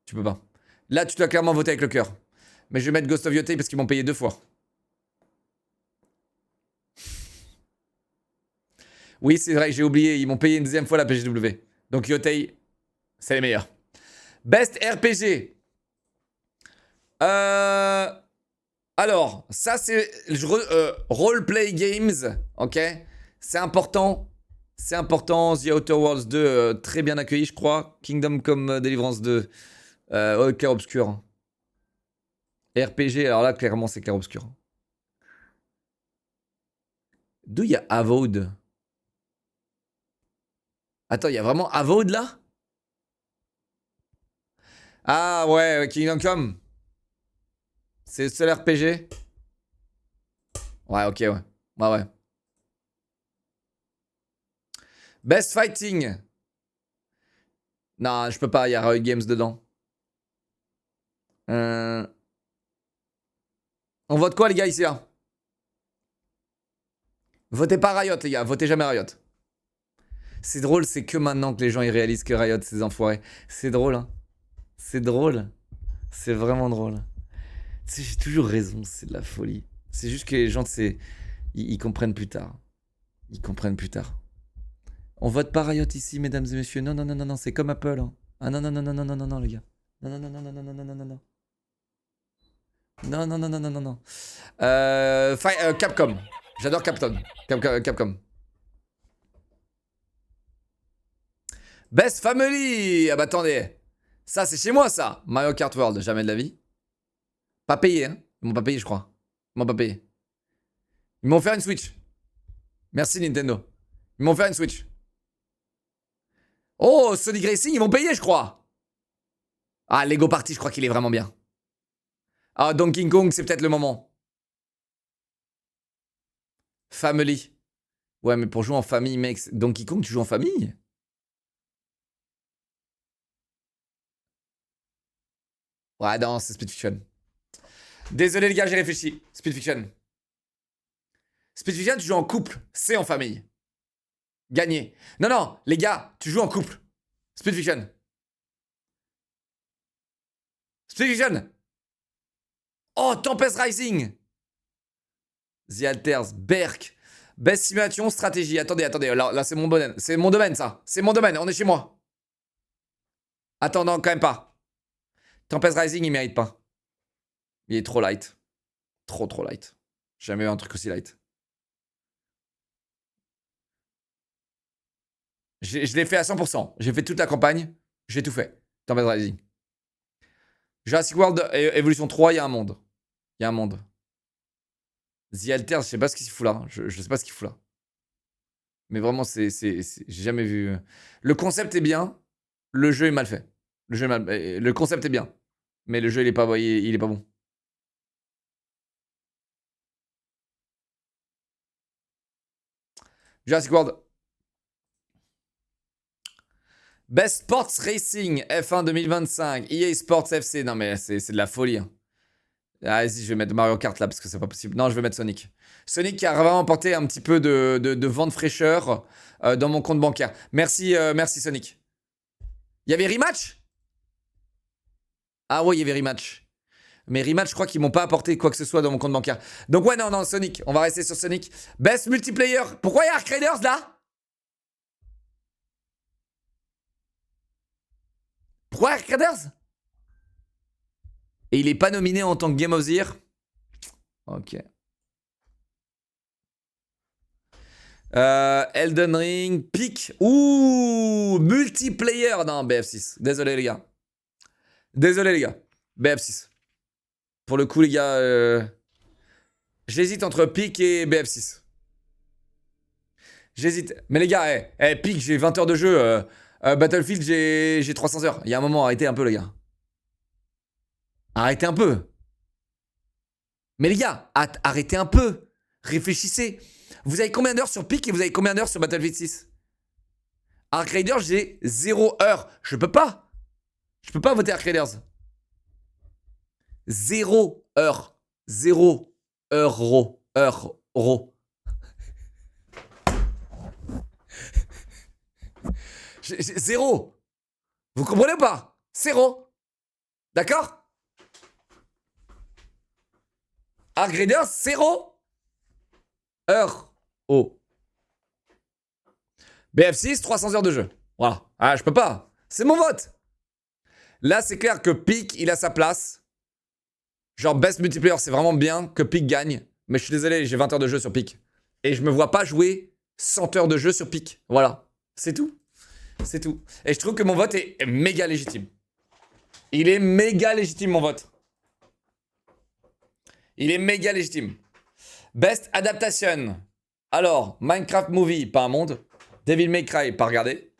Tu peux pas. Là, tu dois clairement voter avec le cœur. Mais je vais mettre Ghost of Yotei parce qu'ils m'ont payé 2 fois. Oui, c'est vrai que j'ai oublié. Ils m'ont payé une 2e fois la PGW. Donc Yotei, c'est les meilleurs. Best RPG. Alors, ça c'est roleplay games, ok? C'est important. C'est important. The Outer Worlds 2, très bien accueilli, je crois. Kingdom Come Deliverance 2, Clair Obscur. RPG, alors là, clairement, c'est Clair Obscur. D'où il y a Avowed? Attends, il y a vraiment Avowed là? Ah ouais, Kingdom Come. C'est le seul RPG? Ouais, ok, ouais. Ouais, ouais. Best Fighting. Non, je peux pas, il y a Riot Games dedans. On vote quoi les gars ici là? Votez pas Riot les gars, votez jamais Riot. C'est drôle, c'est que maintenant que les gens ils réalisent que Riot, ces enfoirés. C'est drôle, hein. C'est drôle. C'est vraiment drôle. Tu sais, j'ai toujours raison, c'est de la folie. C'est juste que les gens, ils comprennent plus tard. Ils comprennent plus tard. On vote pas Riot ici, mesdames et messieurs. Non, non, non, non, non, c'est comme Apple. Hein. Ah non, non, non, non, non, non, non, non, les gars. Non, non, non, non, non, non, non, non, non, non. Non, non, non, non, non, non, non. Capcom. J'adore Capcom. Capcom. Best Family. Ah bah attendez. Ça, c'est chez moi, ça. Mario Kart World, jamais de la vie. Pas payé, hein. Ils m'ont pas payé, je crois. Ils m'ont pas payé. Ils m'ont offert une Switch. Merci, Nintendo. Ils m'ont offert une Switch. Oh, Sonic Racing, ils m'ont payé, je crois. Ah, Lego Party, je crois qu'il est vraiment bien. Ah, Donkey Kong, c'est peut-être le moment. Family. Ouais, mais pour jouer en famille, mec, Donkey Kong, tu joues en famille? Ouais, non, c'est Speed Fiction. Désolé, les gars, j'ai réfléchi. Speed Fiction. Speed Fiction, tu joues en couple. C'est en famille. Gagné. Non, non, les gars, tu joues en couple. Speed Fiction. Speed Fiction. Oh, Tempest Rising. The Alters, Berk. Best Simulation, Stratégie. Attendez, là c'est mon domaine. C'est mon domaine, ça. C'est mon domaine, on est chez moi. Attends, non, quand même pas. Tempest Rising, il mérite pas. Il est trop light. Trop light. J'ai jamais eu un truc aussi light. Je l'ai fait à 100%. J'ai fait toute la campagne. J'ai tout fait. Tempest Rising. Jurassic World Evolution 3, il y a un monde. Il y a un monde. The Alters, je sais pas ce qu'il fout là. Je sais pas ce qu'il fout là. Mais vraiment, j'ai jamais vu. Le concept est bien. Le jeu est mal fait. Le concept est bien. Mais le jeu, il est pas bon. Jurassic World. Best Sports Racing F1 2025. EA Sports FC. Non, mais c'est de la folie. Hein. Ah, vas-y, je vais mettre Mario Kart là parce que c'est pas possible. Non, je vais mettre Sonic. Sonic qui a vraiment apporté un petit peu de vent de fraîcheur dans mon compte bancaire. Merci, merci Sonic. Il y avait rematch? Ah ouais, il y avait rematch. Mais rematch, je crois qu'ils m'ont pas apporté quoi que ce soit dans mon compte bancaire. Donc ouais, non, Sonic. On va rester sur Sonic. Best multiplayer. Pourquoi il y a Ark Raiders là? Pourquoi Ark Raiders? Et il est pas nominé en tant que Game of the Year? Ok. Elden Ring, Peak. Ouh, multiplayer. Non, BF6. Désolé les gars. Désolé les gars. BF6. Pour le coup les gars, j'hésite entre Peak et BF6. J'hésite. Mais les gars, Peak, j'ai 20 heures de jeu. Battlefield, j'ai 300 heures. Il y a un moment, arrêtez un peu les gars. Arrêtez un peu. Mais les gars, arrêtez un peu. Réfléchissez. Vous avez combien d'heures sur Peak et vous avez combien d'heures sur Battlefield 6? Ark Raiders, j'ai 0 heure. Je peux pas. Je peux pas voter Ark Raiders. 0 heure. 0 euro. Euro. Zéro. Vous comprenez ou pas? 0. D'accord? Ark Raiders, 0 heure. Oh. BF6, 300 heures de jeu. Voilà. Ah, je peux pas. C'est mon vote. Là, c'est clair que Peak, il a sa place. Genre, best multiplayer, c'est vraiment bien que Peak gagne. Mais je suis désolé, j'ai 20 heures de jeu sur Peak. Et je me vois pas jouer 100 heures de jeu sur Peak. Voilà. C'est tout. C'est tout. Et je trouve que mon vote est méga légitime. Il est méga légitime, mon vote. Il est méga légitime. Best adaptation. Alors, Minecraft Movie, pas un monde. Devil May Cry, pas regardé.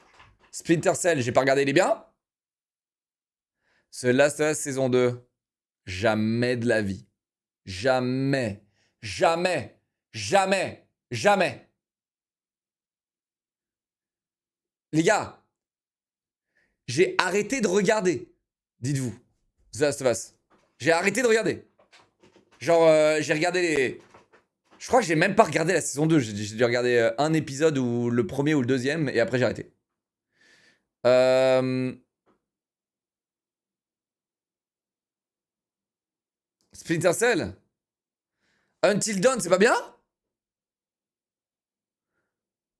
Splinter Cell, j'ai pas regardé, il est bien. The Last of Us saison 2. Jamais de la vie. Jamais. Jamais. Jamais. Jamais. Les gars, j'ai arrêté de regarder. Dites-vous. The Last of Us. J'ai arrêté de regarder. Genre, j'ai regardé les... Je crois que j'ai même pas regardé la saison 2. J'ai dû regarder un épisode ou le premier ou le deuxième. Et après, j'ai arrêté. Splinter Cell. Until Dawn, c'est pas bien?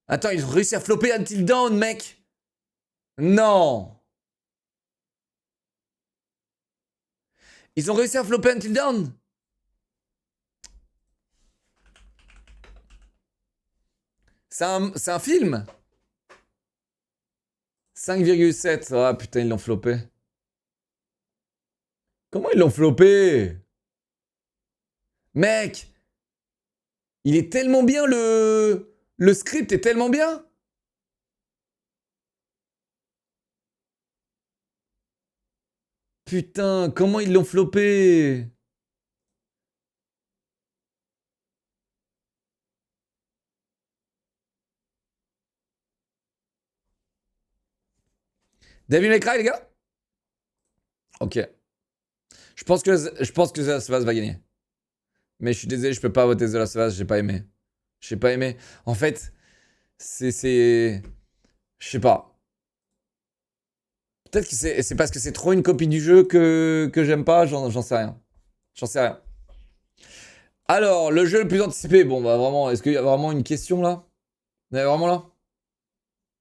Attends, ils ont réussi à flopper Until Dawn, mec. Non. Ils ont réussi à flopper Until Dawn. C'est un film. 5,7. Ah putain, ils l'ont flopé. Comment ils l'ont flopé? Mec, il est tellement bien, le script est tellement bien. Putain, comment ils l'ont flopé? Devil May Cry, les gars? Ok. Je pense que The Last of Us va gagner. Mais je suis désolé, je peux pas voter The Last of Us, j'ai pas aimé. J'ai pas aimé. En fait, c'est... Je sais pas. Peut-être que c'est parce que c'est trop une copie du jeu que j'aime pas, j'en sais rien. J'en sais rien. Alors, le jeu le plus anticipé. Bon, bah vraiment, est-ce qu'il y a vraiment une question là? Il y a vraiment là?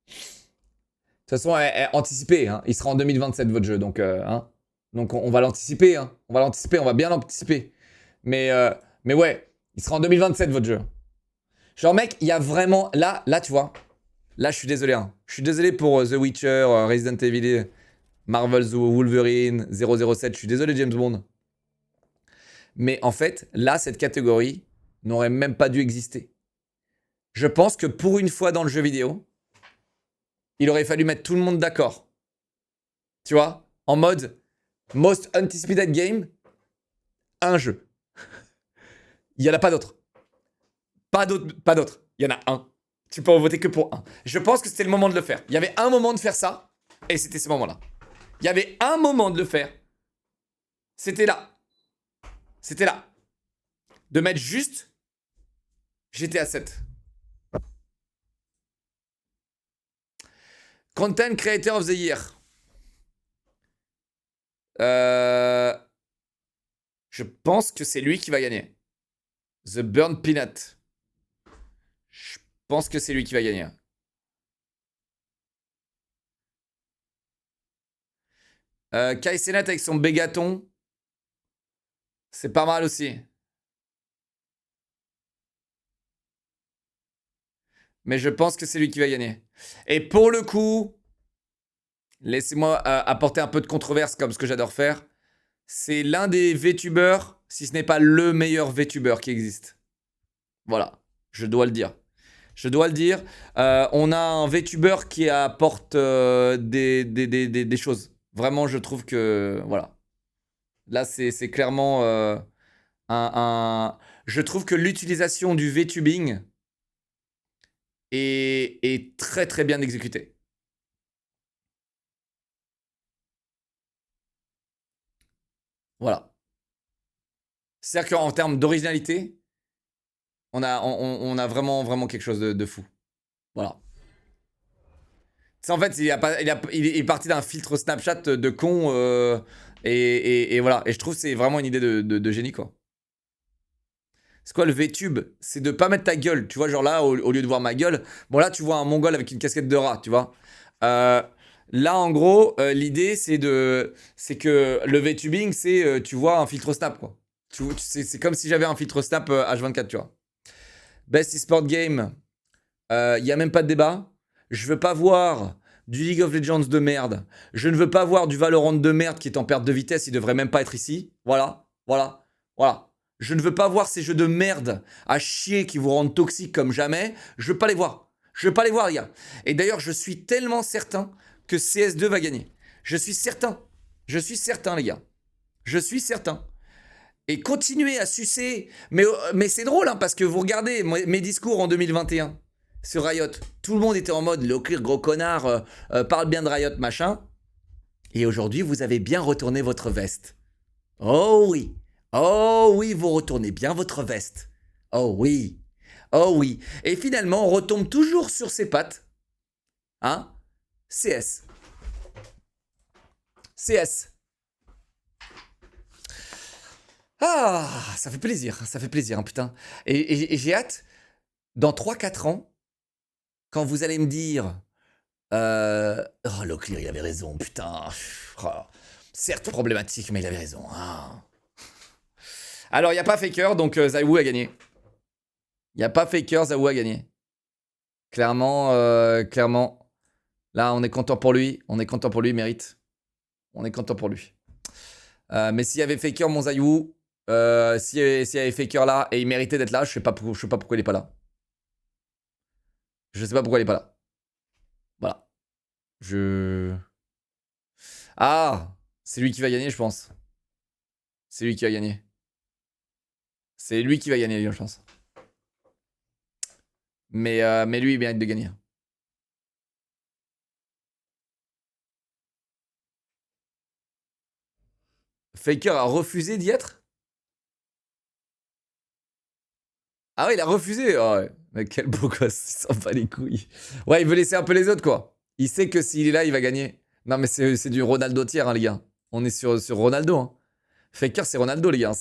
De toute façon, anticipé, hein. Il sera en 2027 votre jeu, donc, hein. Donc on va l'anticiper, hein. On va l'anticiper, on va bien l'anticiper. Mais ouais, il sera en 2027 votre jeu. Genre mec, il y a vraiment... Là, tu vois. Là, je suis désolé, hein. Je suis désolé pour The Witcher, Resident Evil, Marvel's Wolverine, 007. Je suis désolé James Bond. Mais en fait, là, cette catégorie n'aurait même pas dû exister. Je pense que pour une fois dans le jeu vidéo, il aurait fallu mettre tout le monde d'accord. Tu vois? En mode Most Anticipated Game, un jeu. Il n'y en a pas d'autre. Pas d'autre. Il y en a un. Tu peux en voter que pour un. Je pense que c'était le moment de le faire. Il y avait un moment de faire ça, et c'était ce moment-là. Il y avait un moment de le faire. C'était là. C'était là. De mettre juste GTA 7. Content Creator of the Year. Je pense que c'est lui qui va gagner. The Burnt Peanut. Je pense que c'est lui qui va gagner. Kai Cenat avec son bégaton. C'est pas mal aussi. Mais je pense que c'est lui qui va gagner. Et pour le coup, laissez-moi apporter un peu de controverse comme ce que j'adore faire. C'est l'un des VTubers, si ce n'est pas le meilleur VTuber qui existe. Voilà, je dois le dire. Je dois le dire. On a un VTuber qui apporte des choses. Vraiment, je trouve que... Voilà. Là, c'est clairement Je trouve que l'utilisation du VTubing est très très bien exécutée. Voilà. C'est-à-dire qu'en termes d'originalité, on a vraiment quelque chose de fou. Voilà. C'est en fait, il est parti d'un filtre Snapchat de con et voilà. Et je trouve que c'est vraiment une idée de génie, quoi. C'est quoi le VTube? C'est de pas mettre ta gueule. Tu vois, genre là, au lieu de voir ma gueule, bon là, tu vois un mongol avec une casquette de rat, tu vois. Là, en gros, l'idée, c'est que le VTubing, c'est, tu vois, un filtre Snap, quoi. C'est comme si j'avais un filtre Snap H24, tu vois. Best eSport Game, il n'y a même pas de débat. Je veux pas voir du League of Legends de merde. Je ne veux pas voir du Valorant de merde qui est en perte de vitesse. Il devrait même pas être ici. Voilà. Je ne veux pas voir ces jeux de merde à chier qui vous rendent toxiques comme jamais. Je veux pas les voir. Les gars. Et d'ailleurs, je suis tellement certain que CS2 va gagner. Je suis certain, les gars. Je suis certain. Et continuez à sucer. Mais c'est drôle, hein, parce que vous regardez mes discours en 2021 sur Riot. Tout le monde était en mode, le gros connard, parle bien de Riot, machin. Et aujourd'hui, vous avez bien retourné votre veste. Oh oui. Oh oui, vous retournez bien votre veste. Oh oui. Oh oui. Et finalement, on retombe toujours sur ses pattes. Hein? CS. Ah, ça fait plaisir, hein, putain. Et j'ai hâte, dans 3-4 ans, quand vous allez me dire oh, Locklear, il avait raison, putain. Oh, certes problématique, mais il avait raison. Ah. Alors, il n'y a pas Faker, donc Zawu a gagné. Il n'y a pas Faker, Zawu a gagné. Clairement. Là, on est content pour lui. Il mérite. On est content pour lui. Mais s'il y avait Faker, mon Zawu, s'il y avait Faker là, et il méritait d'être là, je sais pas pourquoi il est pas là. Je sais pas pourquoi il est pas là. Voilà. Ah, c'est lui qui va gagner, je pense. C'est lui qui va gagner. C'est lui qui va gagner, je pense. Mais lui, il mérite de gagner. Faker a refusé d'y être? Ah ouais, il a refusé. Oh ouais. Mais quel beau gosse, il s'en bat les couilles. Ouais, il veut laisser un peu les autres, quoi. Il sait que s'il est là, il va gagner. Non, mais c'est du Ronaldo tiers, hein, les gars. On est sur Ronaldo. Hein. Faker, c'est Ronaldo, les gars.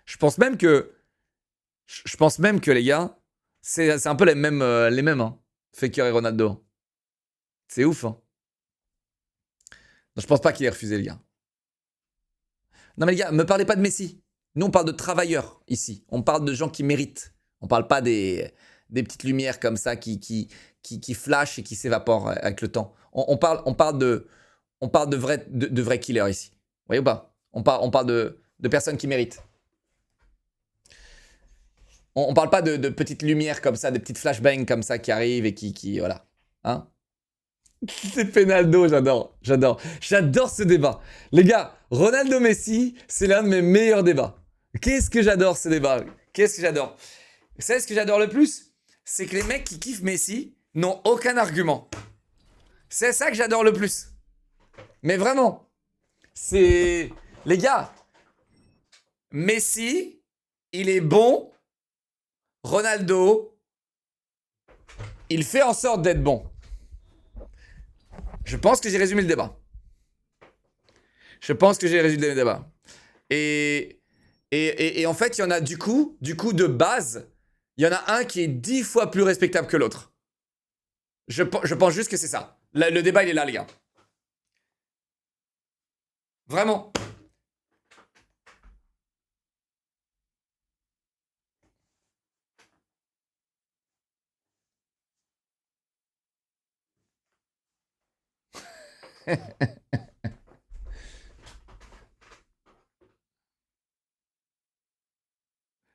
Je pense même que, les gars, c'est un peu les mêmes, hein. Faker et Ronaldo. C'est ouf, hein. Non, je pense pas qu'il ait refusé, les gars. Non, mais les gars, me parlez pas de Messi. Nous, on parle de travailleurs, ici. On parle de gens qui méritent. On parle pas des petites lumières comme ça qui flashent et qui s'évaporent avec le temps. On parle de vrais killers ici. Vous voyez ou pas? On parle de personnes qui méritent. On parle pas de petites lumières comme ça, de petites flashbangs comme ça qui arrivent et qui voilà. Hein? C'est Penaldo, j'adore. J'adore ce débat. Les gars, Ronaldo-Messi, c'est l'un de mes meilleurs débats. Qu'est-ce que j'adore ce débat? Qu'est-ce que j'adore? Vous savez ce que j'adore le plus? C'est que les mecs qui kiffent Messi n'ont aucun argument. C'est ça que j'adore le plus. Mais vraiment. C'est... Les gars, Messi, il est bon. Ronaldo, il fait en sorte d'être bon. Je pense que j'ai résumé le débat. Et en fait, il y en a du coup, de base, il y en a un qui est 10 fois plus respectable que l'autre. Je pense juste que c'est ça. Le débat, il est là, les gars. Vraiment.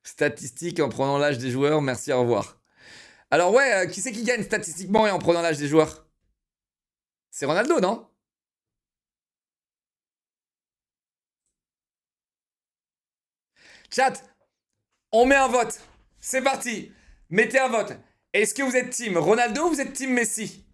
Statistique en prenant l'âge des joueurs, merci, au revoir. Alors ouais, qui c'est qui gagne statistiquement et en prenant l'âge des joueurs? C'est Ronaldo, non? Chat, on met un vote. C'est parti. Mettez un vote. Est-ce que vous êtes team Ronaldo ou vous êtes team Messi?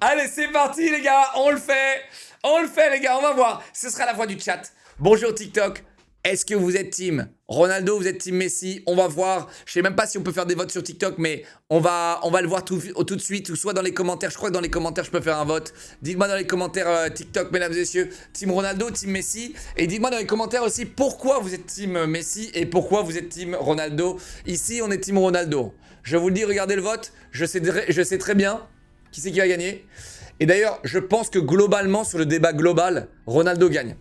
Allez, c'est parti les gars, on le fait. On le fait les gars, on va voir. Ce sera la voix du chat. Bonjour TikTok. Est-ce que vous êtes team Ronaldo, vous êtes team Messi? On va voir. Je sais même pas si on peut faire des votes sur TikTok, mais on va le voir tout de suite, ou soit dans les commentaires. Je crois que dans les commentaires, je peux faire un vote. Dites-moi dans les commentaires TikTok, mesdames et messieurs, team Ronaldo, team Messi. Et dites-moi dans les commentaires aussi pourquoi vous êtes team Messi et pourquoi vous êtes team Ronaldo. Ici, on est team Ronaldo. Je vous le dis, regardez le vote. Je sais très bien qui c'est qui va gagner. Et d'ailleurs, je pense que globalement, sur le débat global, Ronaldo gagne.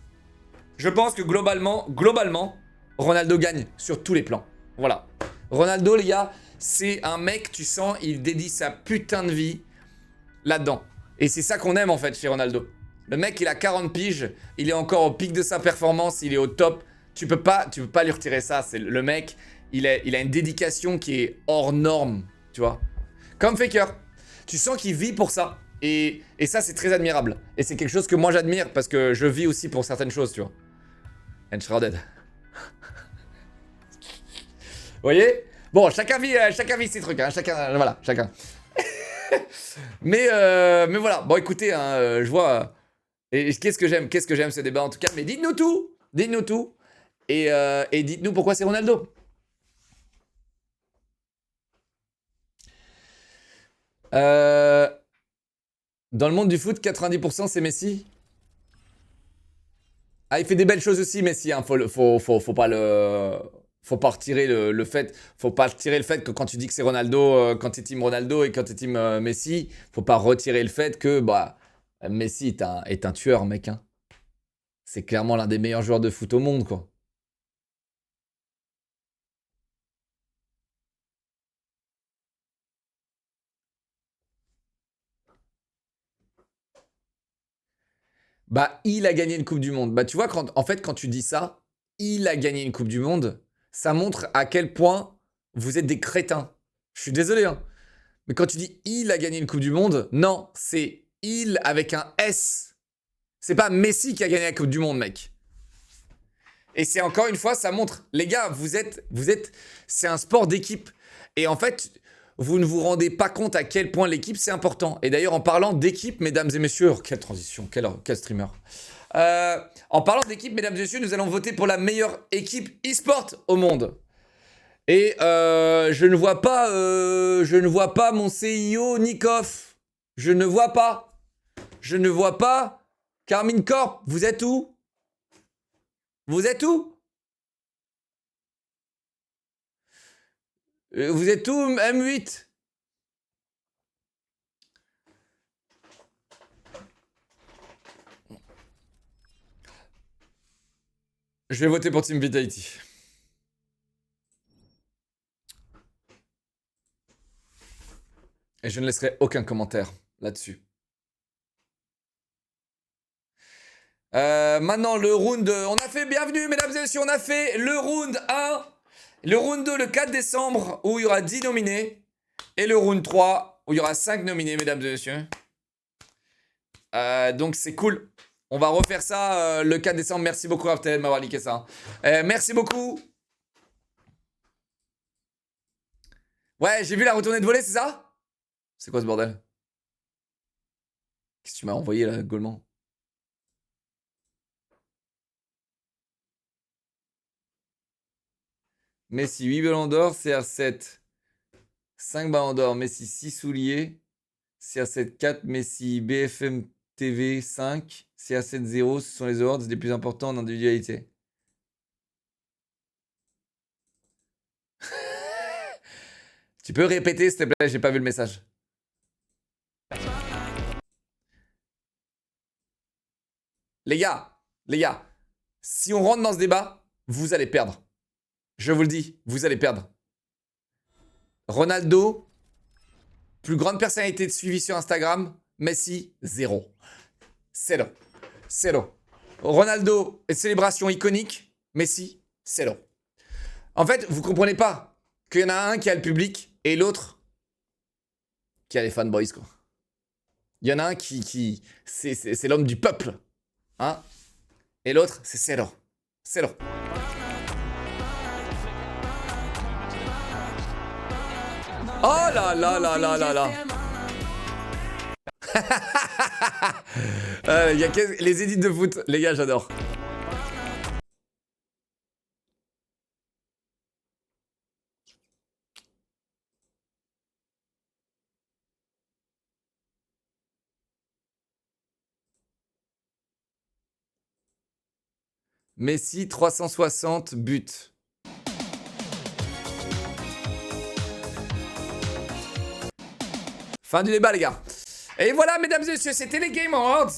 Je pense que globalement, Ronaldo gagne sur tous les plans. Voilà. Ronaldo, les gars, c'est un mec, tu sens, il dédie sa putain de vie là-dedans. Et c'est ça qu'on aime, en fait, chez Ronaldo. Le mec, il a 40 piges, il est encore au pic de sa performance, il est au top. Tu peux pas lui retirer ça. C'est le mec, il a une dédication qui est hors norme, tu vois. Comme Faker. Tu sens qu'il vit pour ça. Et ça, c'est très admirable. Et c'est quelque chose que moi, j'admire parce que je vis aussi pour certaines choses, tu vois. And Shrouded. Vous voyez? Bon, chacun vit ses trucs, hein. Voilà. mais voilà. Bon, écoutez, hein, je vois. Et qu'est-ce que j'aime ce débat en tout cas. Mais dites-nous tout. Et dites-nous pourquoi c'est Ronaldo. Dans le monde du foot, 90% c'est Messi. Ah, il fait des belles choses aussi, Messi. Hein. Faut pas retirer le fait. Faut pas retirer le fait que quand tu dis que c'est Ronaldo, quand t'es team Ronaldo et quand t'es team Messi, faut pas retirer le fait que Messi est un tueur, mec. Hein. C'est clairement l'un des meilleurs joueurs de foot au monde, quoi. Il a gagné une Coupe du Monde. Tu vois, quand tu dis ça, il a gagné une Coupe du Monde, ça montre à quel point vous êtes des crétins. Je suis désolé, hein. Mais quand tu dis il a gagné une Coupe du Monde, non, c'est il avec un S. C'est pas Messi qui a gagné la Coupe du Monde, mec. Et c'est encore une fois, ça montre, les gars, c'est un sport d'équipe. Et en fait, vous ne vous rendez pas compte à quel point l'équipe, c'est important. Et d'ailleurs, en parlant d'équipe, mesdames et messieurs, quelle transition, quel streamer. En parlant d'équipe, mesdames et messieurs, nous allons voter pour la meilleure équipe e-sport au monde. Et je ne vois pas mon CIO Nikov. Je ne vois pas. Carmine Corp, vous êtes où? Vous êtes où? Vous êtes où, M8? Je vais voter pour Team Vitality. Et je ne laisserai aucun commentaire là-dessus. Maintenant, le round... On a fait, bienvenue mesdames et messieurs, on a fait le round 1, le round 2 le 4 décembre où il y aura 10 nominés. Et le round 3 où il y aura 5 nominés, mesdames et messieurs. Donc c'est cool. On va refaire ça le 4 décembre. Merci beaucoup Raphaël de m'avoir liké ça. Merci beaucoup. Ouais, j'ai vu la retournée de volée, c'est ça? C'est quoi ce bordel? Qu'est-ce que tu m'as envoyé là, Golemans? Messi 8 ballons d'or, CR7 5 ballons d'or, Messi 6 souliers, CR7 4, Messi BFM TV 5, CR7 0, ce sont les awards les plus importants en individualité. Tu peux répéter s'il te plaît, j'ai pas vu le message. Les gars, si on rentre dans ce débat, vous allez perdre. Je vous le dis, vous allez perdre. Ronaldo, plus grande personnalité de suivi sur Instagram, Messi, 0. C'est long. C'est long. Ronaldo, célébration iconique, Messi, c'est long. En fait, vous comprenez pas qu'il y en a un qui a le public et l'autre qui a les fanboys, quoi. Il y en a un qui c'est l'homme du peuple. Hein? Et l'autre, c'est Celo. Celo. Oh là là là là là là. Y a les édits de foot, les gars, j'adore. Messi, 360 buts. Fin du débat, les gars. Et voilà, mesdames et messieurs, c'était les Game Awards.